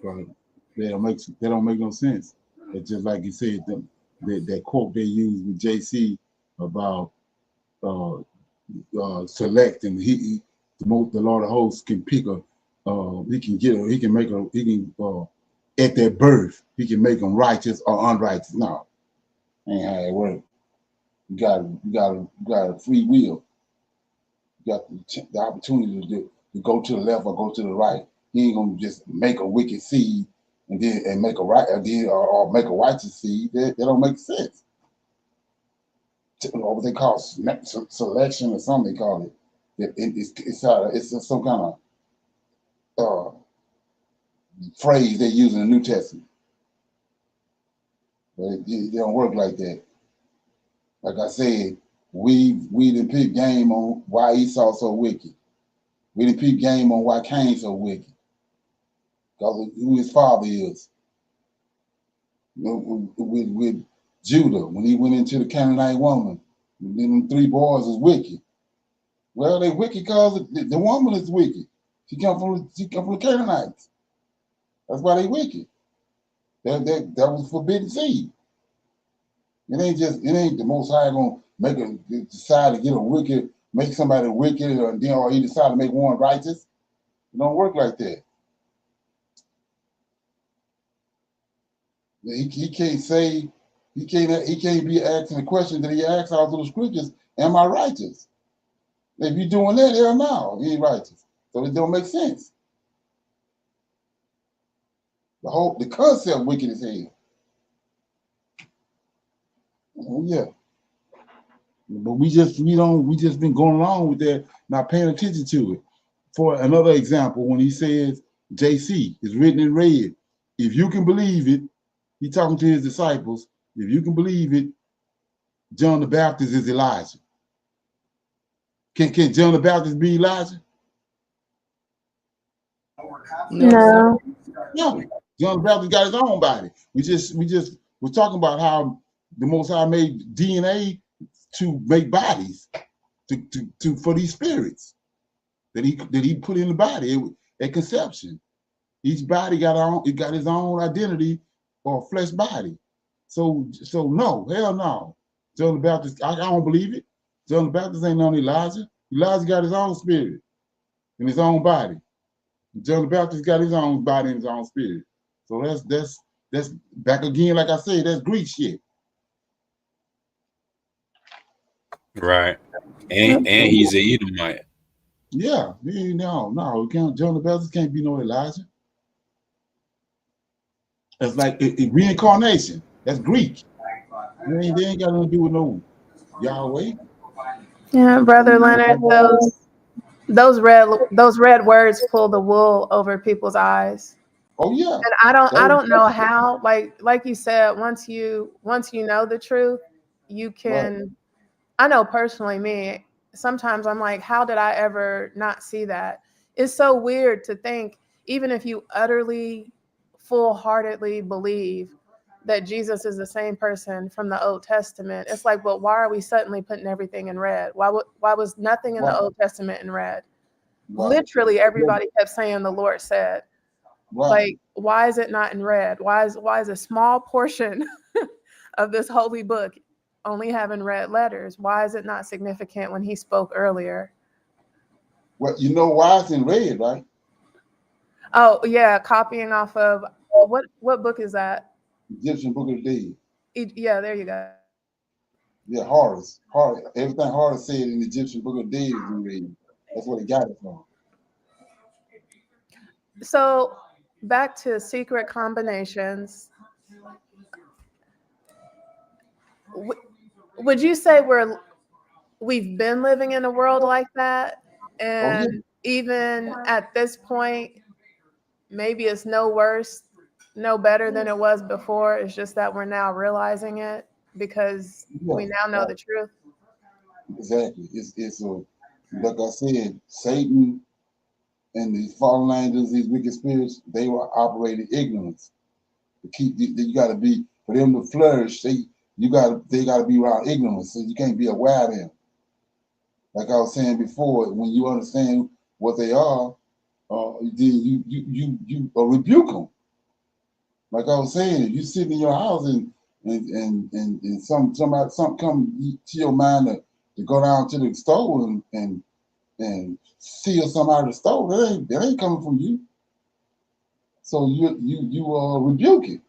Right. That don't make no sense. It's just like you said, that quote they used with JC about selecting. The Lord of Hosts can pick at their birth, he can make them righteous or unrighteous. No, ain't how it works. You got a free will. You got the opportunity to go to the left or go to the right. He ain't gonna just make a wicked seed and make a right or make a righteous seed. That don't make sense. Or what they call selection or something they call it. It's some kind of phrase they use in the New Testament. But it don't work like that. Like I said, we didn't pick game on why Esau so wicked. We didn't pick game on why Cain so wicked. Because who his father is. With Judah, when he went into the Canaanite woman, them 3 boys was wicked. Well, they wicked because the woman is wicked. She come from the Canaanites. That's why they wicked. That was forbidden seed. It ain't the Most High gonna decide to get make somebody wicked, or he decide to make one righteous. It don't work like that. He can't be asking the question that he asks all through the scriptures, am I righteous? If you're doing that, hell no, he ain't righteous. So it don't make sense. The concept wicked as hell. Oh, yeah. But we just been going along with that, not paying attention to it. For another example, when he says JC is written in red, if you can believe it, he talking to his disciples, if you can believe it, John the Baptist is Elijah. Can John the Baptist be Elijah? No. No. John the Baptist got his own body. We're talking about how the Most High made DNA to make bodies for these spirits that he put in the body at conception. Each body got his own identity or flesh body. So no, hell no. John the Baptist, I don't believe it. John the Baptist ain't on Elijah. Elijah got his own spirit in his own body. John the Baptist got his own body and his own spirit. So that's back again, like I said, that's Greek shit. Right. And he's an Edomite. Yeah, no, John the Baptist can't be no Elijah. That's like reincarnation. That's Greek. They ain't got nothing to do with no Yahweh. Yeah, Brother Leonard, those red words pull the wool over people's eyes. Oh yeah. And I don't know how, like you said, once you know the truth, you can. Right. I know personally, me, sometimes I'm like, how did I ever not see that? It's so weird to think, even if you utterly, full-heartedly believe that Jesus is the same person from the Old Testament, it's like, well, why are we suddenly putting everything in red? Why was nothing in the Old Testament in red? Literally everybody kept saying the Lord said. Like, why is it not in red? Why is a small portion of this holy book only having red letters? Why is it not significant when he spoke earlier? Well, you know why it's in red, right? Oh yeah, copying off of what book is that? Egyptian Book of the Dead. Yeah, there you go. Yeah, Horus. Everything Horus said in the Egyptian Book of the Dead is in red. That's where they got it from. So back to secret combinations. Would you say we've been living in a world like that? And even at this point, maybe it's no worse, no better than it was before. It's just that we're now realizing it because we now know the truth. Exactly. It's like I said, Satan and these fallen angels, these wicked spirits, they were operating ignorance. To keep you got to be, for them to flourish, they got to be around ignorance, so you can't be aware of them. Like I was saying before, when you understand what they are, then you rebuke them. Like I was saying, if you sit in your house and something come to your mind to go down to the store and steal something out of the store, that ain't coming from you. So you rebuke it.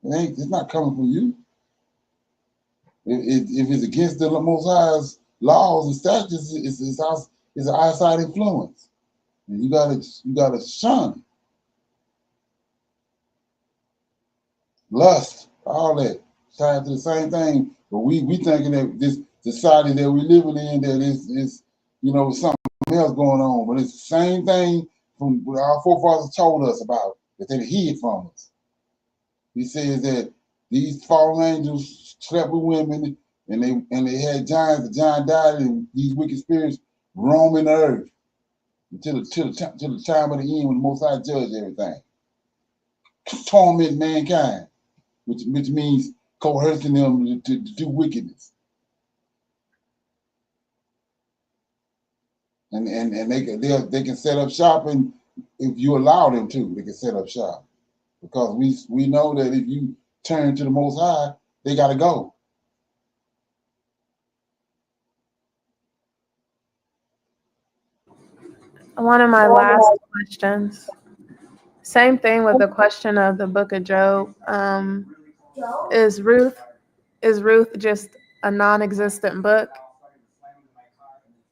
It's not coming from you. If it's against the Most High's laws and statutes, it's an outside influence, and you gotta shun it. Lust, all that tied to the same thing. But we thinking that this society that we living in, that is something else going on, but it's the same thing from what our forefathers told us about that they hid from us. He says that these fallen angels slept with women, and they had giants. The giant died, and these wicked spirits roaming the earth until the time of the end when the Most High judge everything, torment mankind, which means coercing them to do wickedness. And they can set up shop, and if you allow them to, they can set up shop, because we know that if you turn to the Most High, they got to go. One of my last questions. Same thing with the question of the Book of Job. Is Ruth just a non-existent book,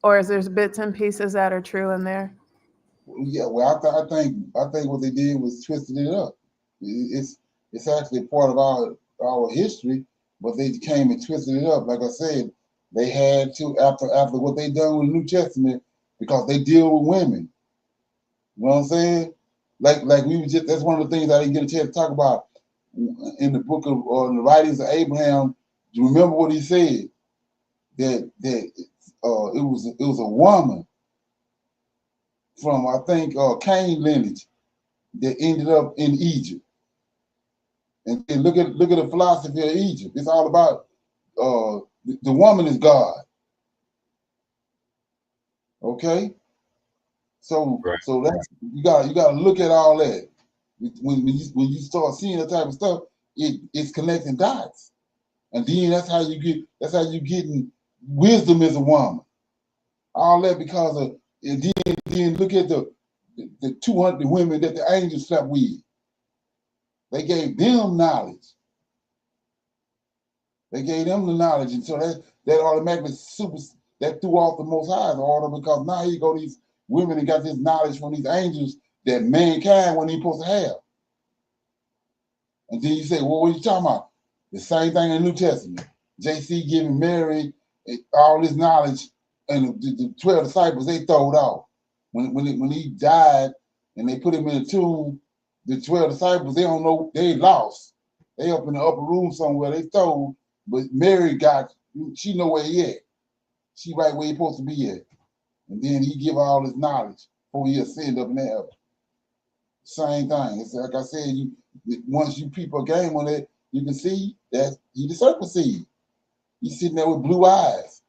or is there bits and pieces that are true in there? Yeah, well, I think what they did was twisted it up. It's actually part of our history, but they came and twisted it up. Like I said, they had to after what they done with the New Testament, because they deal with women. You know what I'm saying? Like we were that's one of the things I didn't get a chance to talk about in the book of the writings of Abraham. Do you remember what he said? That it was a woman from, I think, Cain lineage that ended up in Egypt. And look at the philosophy of Egypt. It's all about the woman is God. Okay, so that's you got to look at all that. When you start seeing that type of stuff, it's connecting dots, and then that's how you getting wisdom as a woman. All that because of, and then look at the 200 women that the angels slept with. They gave them knowledge. They gave them the knowledge, and so that automatically that threw off the Most High's order, because now you go these women and got this knowledge from these angels that mankind wasn't even supposed to have. And then you say, well, what are you talking about? The same thing in the New Testament. JC giving Mary all this knowledge, and the 12 disciples, they throw it off. When he died and they put him in the tomb, the 12 disciples, they don't know, they lost. They up in the upper room somewhere, they told, but Mary she know where he at. She right where he supposed to be at. And then he give all his knowledge before he ascend up in the heaven. Same thing. It's like I said, once you peep a game on it, you can see that he the serpent seed. He's sitting there with blue eyes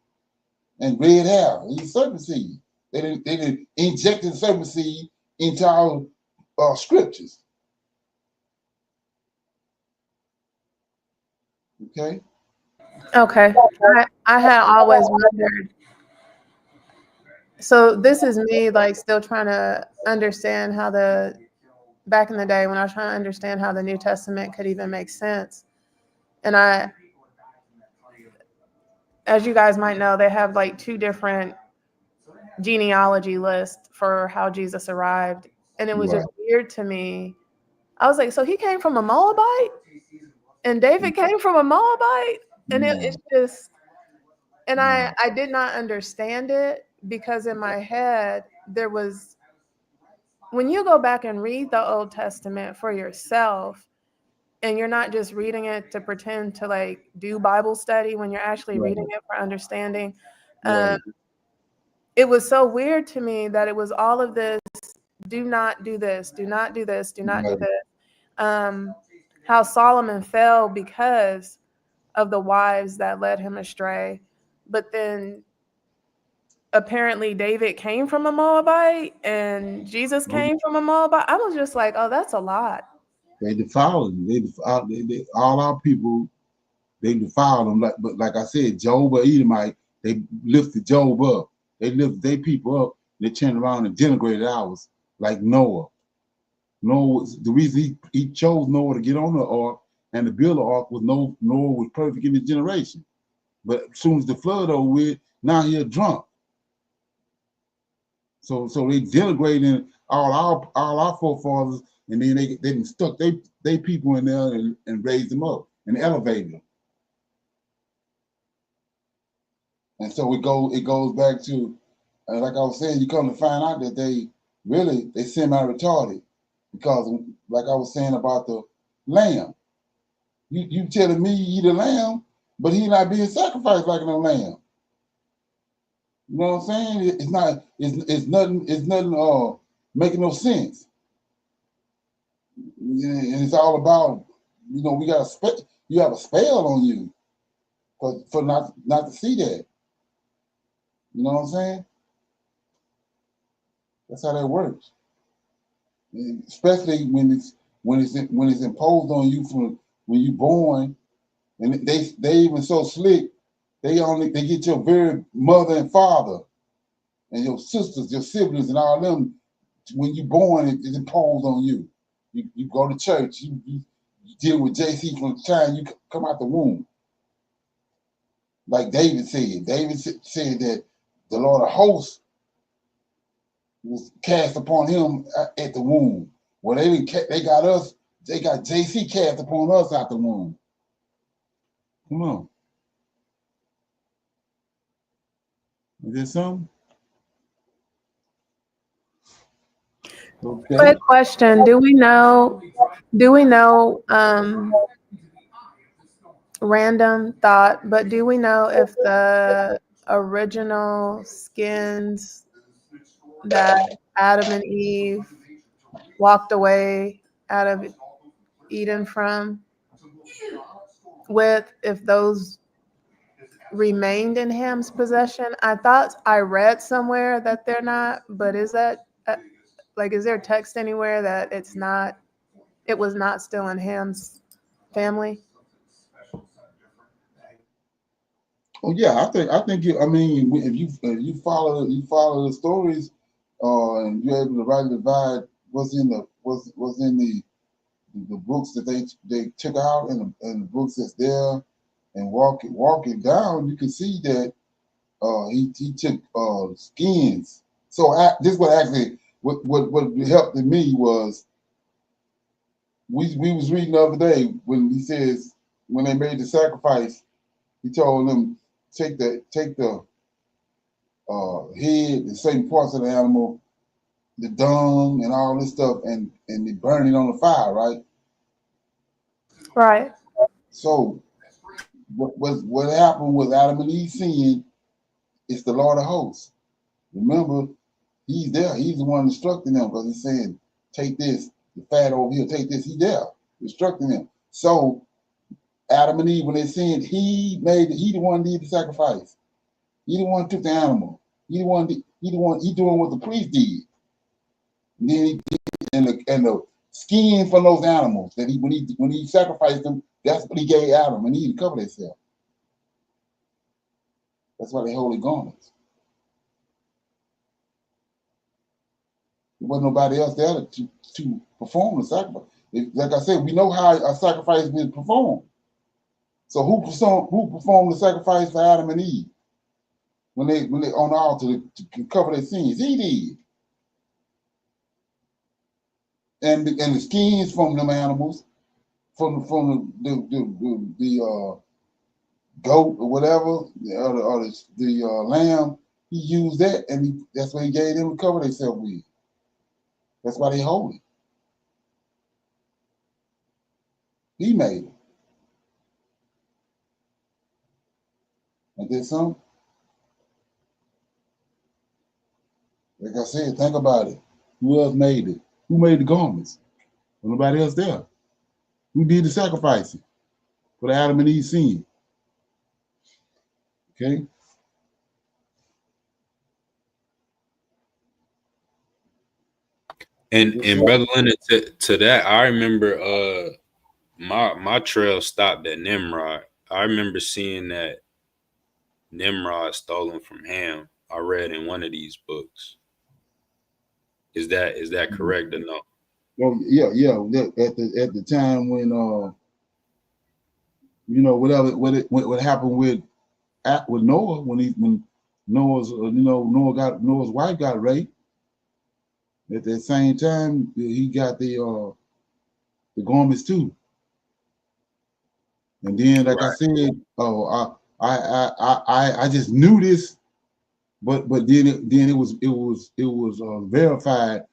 and red hair. He's serpent seed. They didn't inject the serpent seed into our scriptures. Okay. Okay. I had always wondered. So this is me like still trying to understand how back in the day when I was trying to understand how the New Testament could even make sense. And as you guys might know, they have like 2 different genealogy lists for how Jesus arrived. And it was just weird to me. I was like, so he came from a Moabite? And David came from a Moabite? And it's just, and I did not understand it because in my head, there was, when you go back and read the Old Testament for yourself, and you're not just reading it to pretend to like do Bible study, when you're actually reading it for understanding, it was so weird to me that it was all of this, do not do this, do not do this, do not do this. How Solomon fell because of the wives that led him astray. But then apparently David came from a Moabite and Jesus came from a Moabite. I was just like, oh, that's a lot. They defiled him. All our people, they defiled them. But like I said, Job or Edomite, they lifted Job up. They lifted their people up. They turned around and denigrated ours, like Noah. Noah, the reason he chose Noah to get on the ark and to build the ark was Noah was perfect in his generation. But as soon as the flood over with, now he's drunk. So they denigrating all our forefathers, and then they stuck they people in there and raised them up and elevated them. And so it goes back to, like I was saying, you come to find out that they semi-retarded, because like I was saying about the lamb, you telling me you eat a lamb, but he's not being sacrificed like no lamb. You know what I'm saying? It's nothing making no sense. And it's all about, we got you have a spell on you for not to see that. You know what I'm saying? That's how that works. And especially when it's imposed on you from when you're born, and they even so slick, they get your very mother and father and your sisters, your siblings, and all them. When you're born, it's imposed on you. You go to church. You deal with JC from the time you come out the womb. Like David said. David said that the Lord of hosts was cast upon him at the womb. Well, they got JC cast upon us out the womb. Come on. Is there something? Okay. Quick question. Do we know random thought, but do we know if the original skins that Adam and Eve walked away out of Eden from, if those remained in Ham's possession? I thought I read somewhere that they're not, but is that is there text anywhere that it was not still in Ham's family? Oh yeah, I think if you follow the stories, and you're able to rightly divide what's in the books that they took out and the books that's there, and walk it down, you can see that he took skins. So this what helped me was we was reading the other day when he says when they made the sacrifice, he told them take the head and certain parts of the animal, the dung and all this stuff, and they burn it on the fire, right? Right. So what happened with Adam and Eve sin? It's the Lord of hosts. Remember, he's there. He's the one instructing them because he's saying, take this, the fat over here, take this. He's there, instructing them. So Adam and Eve, when they sinned, he the one did the sacrifice. He the one took the animal. He doing what the priest did. And then he did, and the skin from those animals that when he sacrificed them, that's what he gave Adam and Eve to cover themselves. That's why they holy garments. There wasn't nobody else there to perform the sacrifice. Like I said, we know how a sacrifice is performed. So who performed the sacrifice for Adam and Eve when they on the altar to cover their sins? He did. And the skins from them animals, from the goat or whatever, or the lamb, he used that, and that's what he gave them to cover themselves with. That's why they holy. He made it. And then some. Like I said, think about it. Who else made it? Who made the garments? Nobody else there. Who did the sacrificing for the Adam and Eve sin? Okay. And Brother Leonard, to that, I remember my trail stopped at Nimrod. I remember seeing that Nimrod stolen from Ham. I read in one of these books. Is that correct or no? Well, yeah. At the time when what happened with Noah when Noah's Noah's wife got raped. At the same time, he got the garments too. And then, like I said, I just knew this, but then it was verified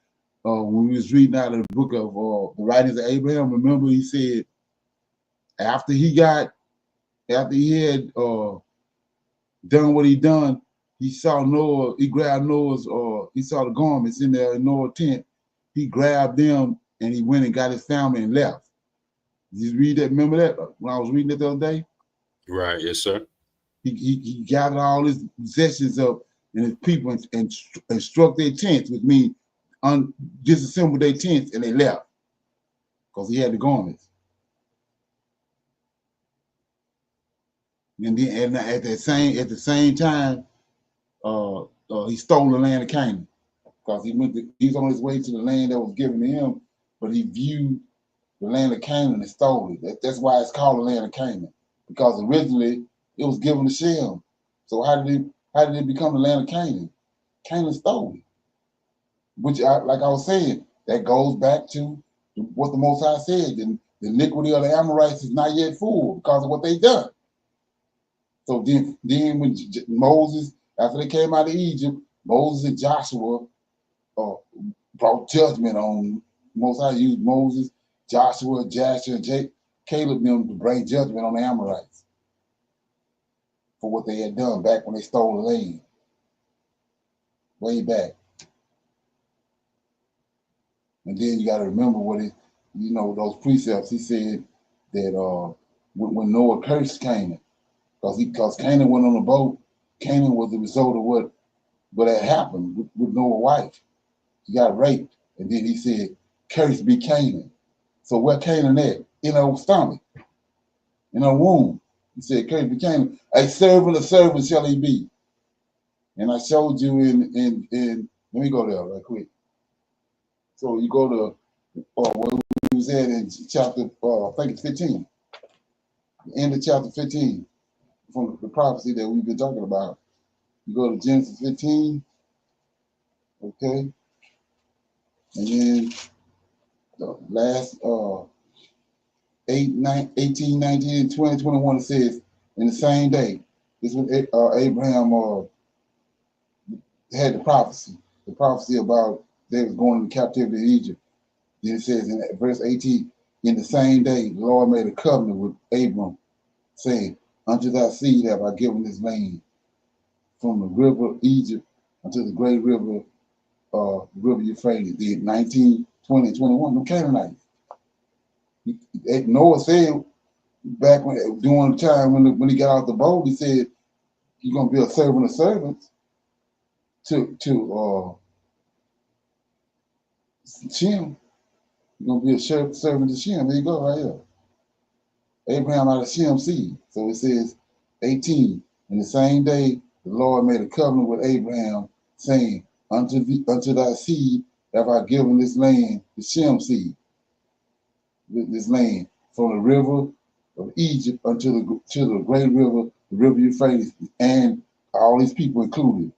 when we was reading out of the book of the writings of Abraham. Remember, he said after he had done what he done, he saw Noah. He grabbed Noah's. He saw the garments in there in Noah's tent. He grabbed them and he went and got his family and left. Did you read that? Remember that when I was reading it the other day? Right. Yes, sir. He gathered all his possessions up and his people and struck their tents, which means disassembled their tents, and they left because he had the garments. And then at the same time, he stole the land of Canaan because he was on his way to the land that was given to him, but he viewed the land of Canaan and stole it. That's why it's called the land of Canaan, because originally it was given to Shem. So how did it become the land of Canaan? Canaan stole it. Which, like I was saying, that goes back to what the Most High said. The iniquity of the Amorites is not yet full because of what they've done. So then when Moses, after they came out of Egypt, Moses and Joshua brought judgment on. Most High used Moses, Joshua, Jasher, and Caleb them to bring judgment on the Amorites for what they had done back when they stole the land. Way back. And then you got to remember those precepts. He said that when Noah cursed Canaan, because Canaan went on a boat, Canaan was the result of what had happened with Noah's wife. He got raped, and then he said, "Cursed be Canaan." So where Canaan at? In her stomach, in her womb. He said, "Cursed be Canaan. A servant shall he be." And I showed you in let me go there right quick. So you go to what we was at in chapter, I think it's 15, the end of chapter 15, from the prophecy that we've been talking about. You go to Genesis 15, okay, and then the last 18, 19, 20, 21, it says, in the same day, this was Abraham had the prophecy about they was going into captivity in Egypt. Then it says in verse 18, in the same day, the Lord made a covenant with Abram, saying, unto thy seed have I given this land, from the river of Egypt unto the great river, river Euphrates. The 19, 20, 21, the Canaanites. Noah said back during the time when he got out the boat, he said, you're gonna be a servant of servants to Shem. You're gonna be a servant to Shem. There you go, right here. Abraham out of Shem seed. So it says 18. In the same day, the Lord made a covenant with Abraham, saying, unto thy seed have I given this land, the Shem seed, this land, from the river of Egypt unto the great river, the river Euphrates, and all these people included.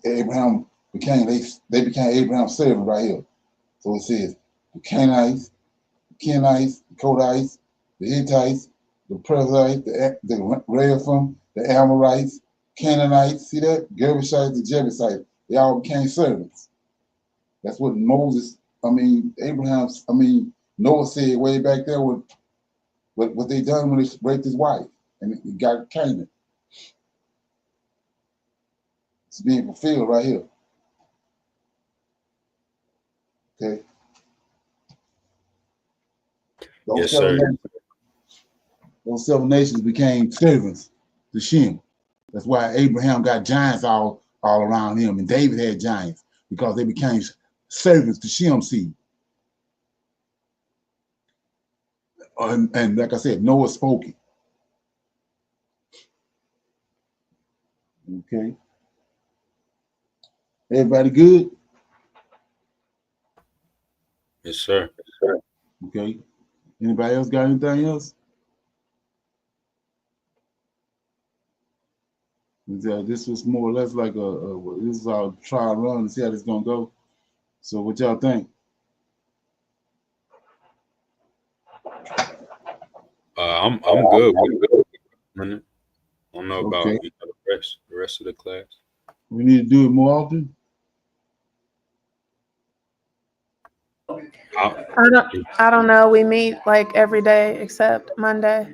Abraham became Abraham's servant right here. So it says the Canaanites, the Kenites, the Kodites, the Hittites, the Perizzites, the Rephaim, the Amorites, Canaanites, see that? Girgashites, the Jebusites, they all became servants. That's what Noah said way back there with what they done when they raped his wife and he got Canaan. It's being fulfilled right here. Okay. Yes, sir. Those 7 nations became servants to Shem. That's why Abraham got giants all around him, and David had giants, because they became servants to Shem seed. And like I said, Noah spoke it. Okay. Everybody good? Yes, sir. Okay. Anybody else got anything else? This was more or less like this is our trial run and see how this is gonna go. So what y'all think? I'm good. I don't know about Okay. the rest of the class. We need to do it more often. I don't know. We meet like every day except Monday.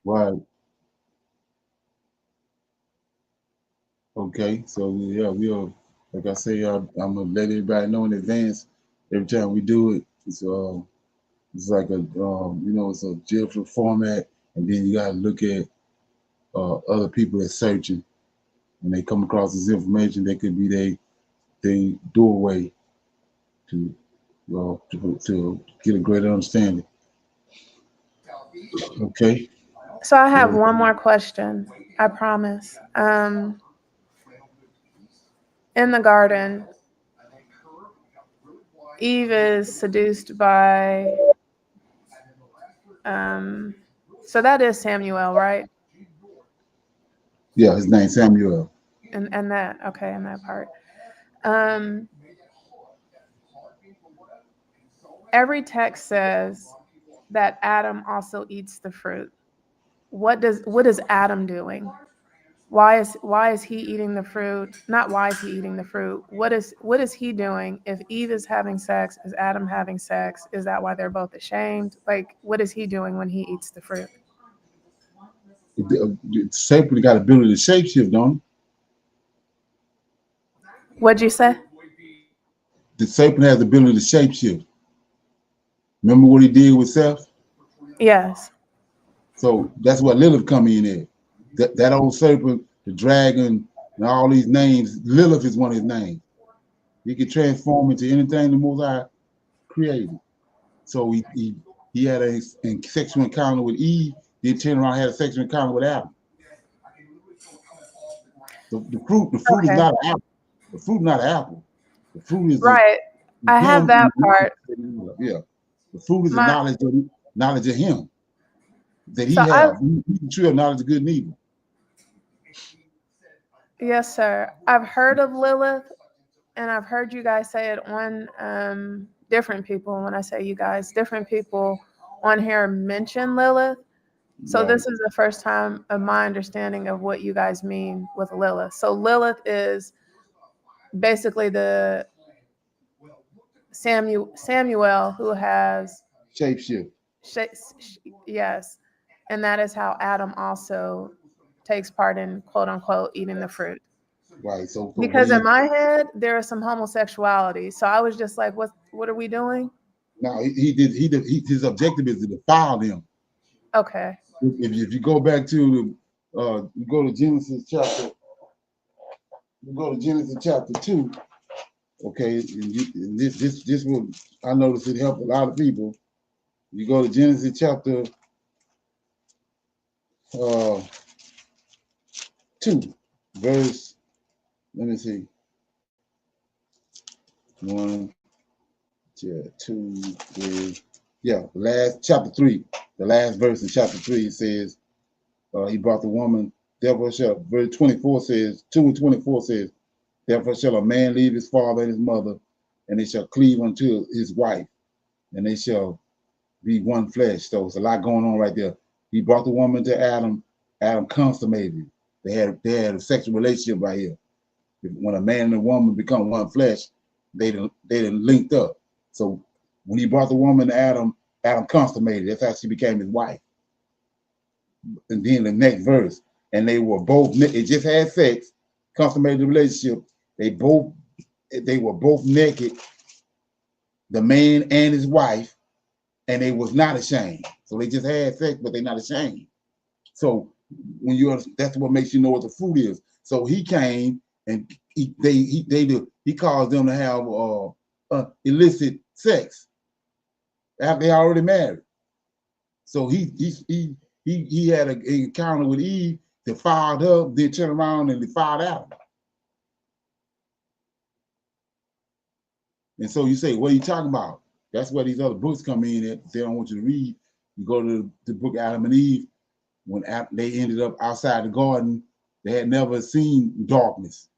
Right. Okay. So yeah, we'll, like I say, I'm gonna let everybody know in advance. Every time we do it, it's like a it's a different format, and then you gotta look at other people that's searching, and they come across this information. They could be they doorway to get a greater understanding. Okay. So I have one more question. I promise. In the garden, Eve is seduced by. So that is Samuel, right? Yeah, his name's Samuel. And that okay, in that part. Every text says that Adam also eats the fruit. What is Adam doing? Why is he eating the fruit? Not why is he eating the fruit? What is he doing? If Eve is having sex, is Adam having sex? Is that why they're both ashamed? Like, what is he doing when he eats the fruit? The serpent got ability to shapeshift, don't he? What'd you say? The serpent has the ability to shapeshift. Remember what he did with Seth? Yes. So that's what Lilith come in at. That old serpent, the dragon, and all these names, Lilith is one of his names. He can transform into anything the Most High created. So he had a sexual encounter with Eve, then turned around and had a sexual encounter with Adam. The fruit Okay. is not an apple. The fruit is not an apple. The fruit is right. I have that part. Yeah. The fruit is the knowledge of him that he So has. He's the tree of knowledge of good and evil. Yes, sir. I've heard of Lilith, and I've heard you guys say it on different people, when I say you guys, different people on here mention Lilith. So Right. this is the first time of my understanding of what you guys mean with Lilith. So Lilith is basically the Samuel who has Shapeshift. yes, and that is how Adam also takes part in quote unquote eating the fruit. Right. So Because in my head there is some homosexuality, so I was just like, what are we doing? now his objective is to defile them. Okay. If you go back to you go to Genesis chapter 2, okay, and this will, I notice it helped a lot of people. You go to Genesis chapter 2, verse, let me see, 1, 2, 3, yeah, the last chapter 3, the last verse in chapter 3 says, he brought the woman, therefore shall, verse 24 says, 2 and 24 says, therefore shall a man leave his father and his mother, and they shall cleave unto his wife, and they shall be one flesh. So it's a lot going on right there. He brought the woman to Adam. Adam consummated. They had a sexual relationship right here. When a man and a woman become one flesh, they done linked up. So when he brought the woman to Adam, Adam consummated. That's how she became his wife. And then the next verse, and they were both, it just had sex, consummated the relationship. They were both naked, the man and his wife, and they was not ashamed. So they just had sex, but they're not ashamed. So when that's what makes you know what the fruit is. So he came and he caused them to have illicit sex after they already married. So he had an encounter with Eve, defiled her, then turned around and defiled Adam. And so you say, what are you talking about? That's where these other books come in that they don't want you to read. You go to the book Adam and Eve. When they ended up outside the garden, they had never seen darkness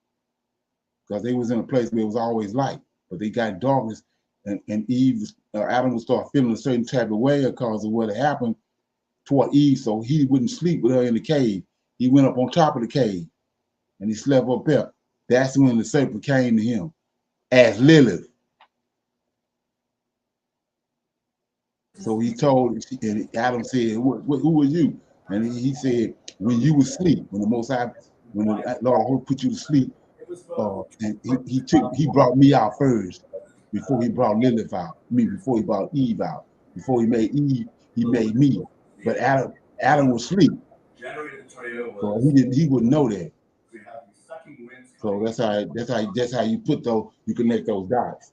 because they was in a place where it was always light. But they got darkness, and Adam would start feeling a certain type of way because of what had happened toward Eve. So he wouldn't sleep with her in the cave. He went up on top of the cave, and he slept up there. That's when the serpent came to him as Lilith. So he told, and Adam said, who are you? And he said, when you were asleep, when the Most High, when the Lord put you to sleep, and he brought me out first before he brought Lilith out. Before he brought Eve out. Before he made Eve, he made me. But Adam was asleep. So he wouldn't know that. So that's how you put those, you connect those dots.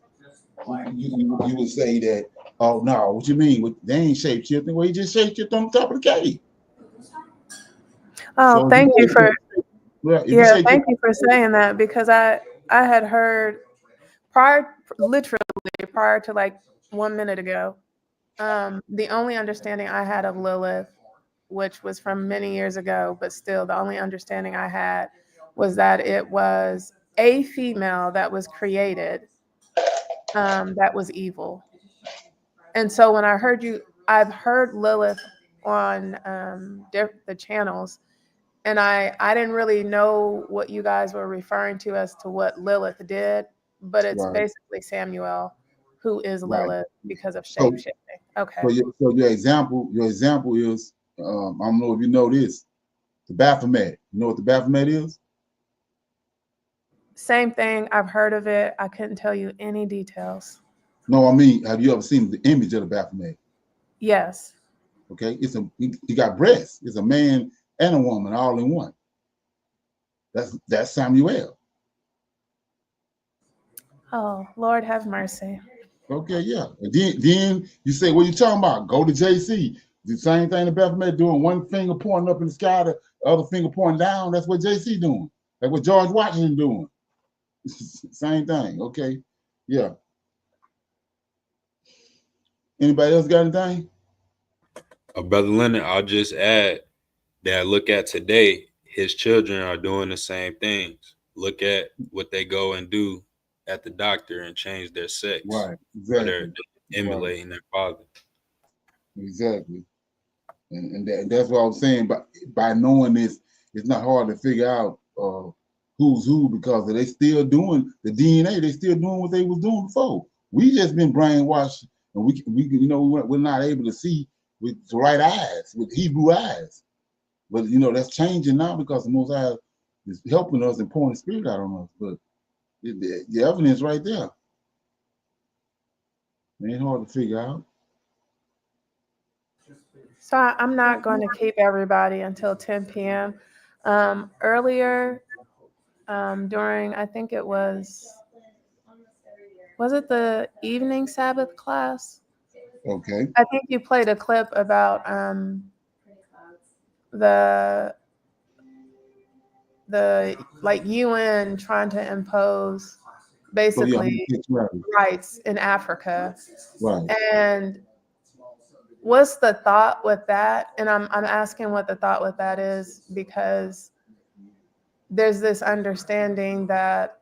You would say that, oh no, what you mean? They ain't shape shifting. Well, he just shape shift on top of the cave. Oh, So thank you for thank you for shift, saying that, because I had heard literally prior to like 1 minute ago, the only understanding I had of Lilith, which was from many years ago, but still the only understanding I had was that it was a female that was created that was evil. And so when I've heard Lilith on the channels, and I didn't really know what you guys were referring to as to what Lilith did, but it's basically Samuel who is Lilith because of shape shifting. Okay. So your example is, I don't know if you know this, the Baphomet. You know what the Baphomet is? Same thing. I've heard of it. I couldn't tell you any details. No, I mean, have you ever seen the image of the Baphomet? Yes. Okay, he got breasts. It's a man and a woman all in one. That's Samuel. Oh, Lord have mercy. Okay, yeah. And then you say, what are you talking about? Go to JC. The same thing the Baphomet doing, one finger pointing up in the sky, the other finger pointing down. That's what JC doing. That's what George Washington doing. Same thing. Okay. Yeah. Anybody else got anything? Brother Leonard, I'll just add that look at today, his children are doing the same things. Look at what they go and do at the doctor and change their sex. Right, Or they're exactly. emulating their father. Exactly. And that's what I was saying. But by knowing this, it's not hard to figure out who's who, because they still doing the DNA. They still doing what they was doing before. We just been brainwashed, and we we're not able to see with the right eyes, with Hebrew eyes. But that's changing now, because the Most High is helping us and pouring the Spirit out on us. But the evidence right there. It ain't hard to figure out. So I'm not going to keep everybody until 10 p.m. Earlier, during, I think it was it the evening Sabbath class? Okay. I think you played a clip about the like UN trying to impose basically rights in Africa. Right. And what's the thought with that? And I'm asking what the thought with that is, because there's this understanding that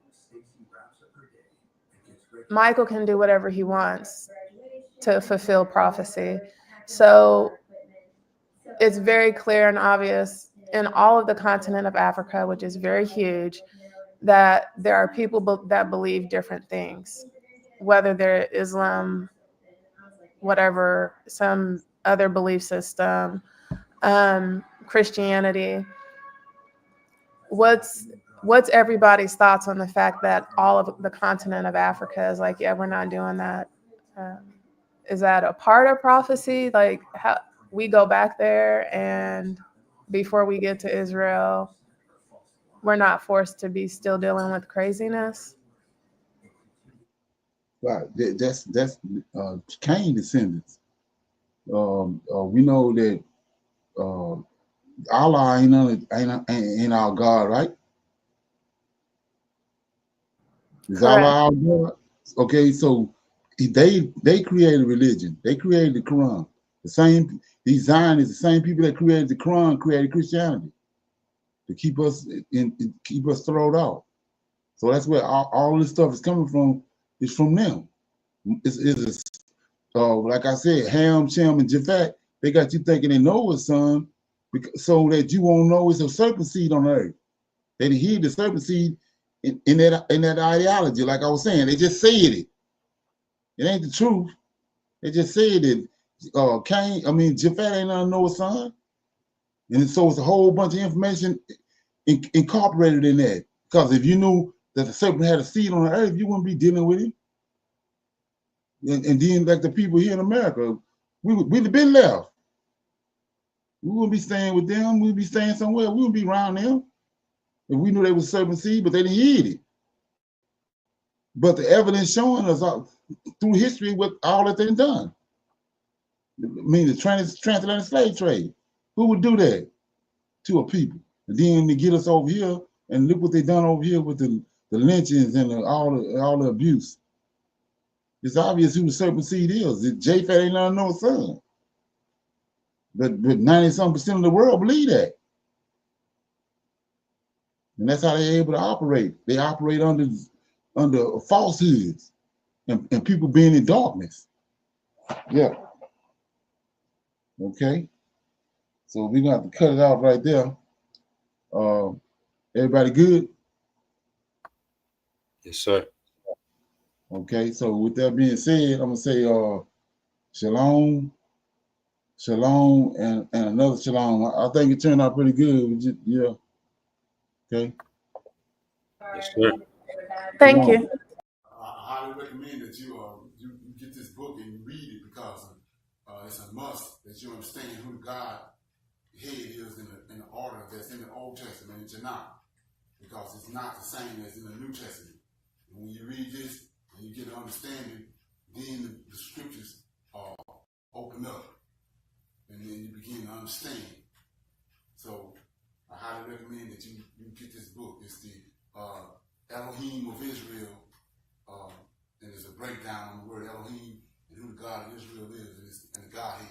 Michael can do whatever he wants to fulfill prophecy. So it's very clear and obvious in all of the continent of Africa, which is very huge, that there are people that believe different things, whether they're Islam, whatever, some other belief system, Christianity. What's everybody's thoughts on the fact that all of the continent of Africa is like, yeah, we're not doing that? Is that a part of prophecy? Like, how we go back there, and before we get to Israel, we're not forced to be still dealing with craziness? Right. That's Cain descendants. We know that Allah ain't our God, right? Is Correct. Allah our God? Okay, so they created religion. They created the Quran. These Zionists, the same people that created the Quran, created Christianity to keep us thrown off. So that's where all this stuff is coming from. Is from them. It's like I said, Ham, Shem, and Japhet. They got you thinking they Noah's son, so that you won't know it's a serpent seed on earth. They hid the serpent seed in that ideology. Like I was saying, they just said it. It ain't the truth. They just said it. Japhet ain't Noah's son, and so it's a whole bunch of information incorporated in that. Because if you knew that the serpent had a seed on the earth, you wouldn't be dealing with it. And then, like the people here in America, we'd have been left. We wouldn't be staying with them. We'd be staying somewhere. We wouldn't be around them if we knew they was serpent seed, but they didn't hid it. But the evidence showing us through history what all that they've done. I mean, the transatlantic slave trade. Who would do that to a people? And then to get us over here, and look what they done over here with the lynchings and all the abuse. It's obvious who the serpent seed is. Japhet ain't no son. But 90-some% of the world believe that. And that's how they're able to operate. They operate under falsehoods and people being in darkness. Yeah. Okay. So we're gonna have to cut it out right there. Everybody good? Yes, sir. Okay, so with that being said, I'm gonna say shalom, shalom, and another shalom. I think it turned out pretty good. Yeah. Okay. Yes, sir. Thank you. I highly recommend that you get this book and you read it, because it's a must that you understand who God head is in the order that's in the Old Testament and Tanakh, because it's not the same as in the New Testament. And when you read this and you get an understanding, then the scriptures open up, and then you begin to understand. So I highly recommend that you get this book. It's the Elohim of Israel, and it's a breakdown on the word Elohim and who the God of Israel is, and the Godhead.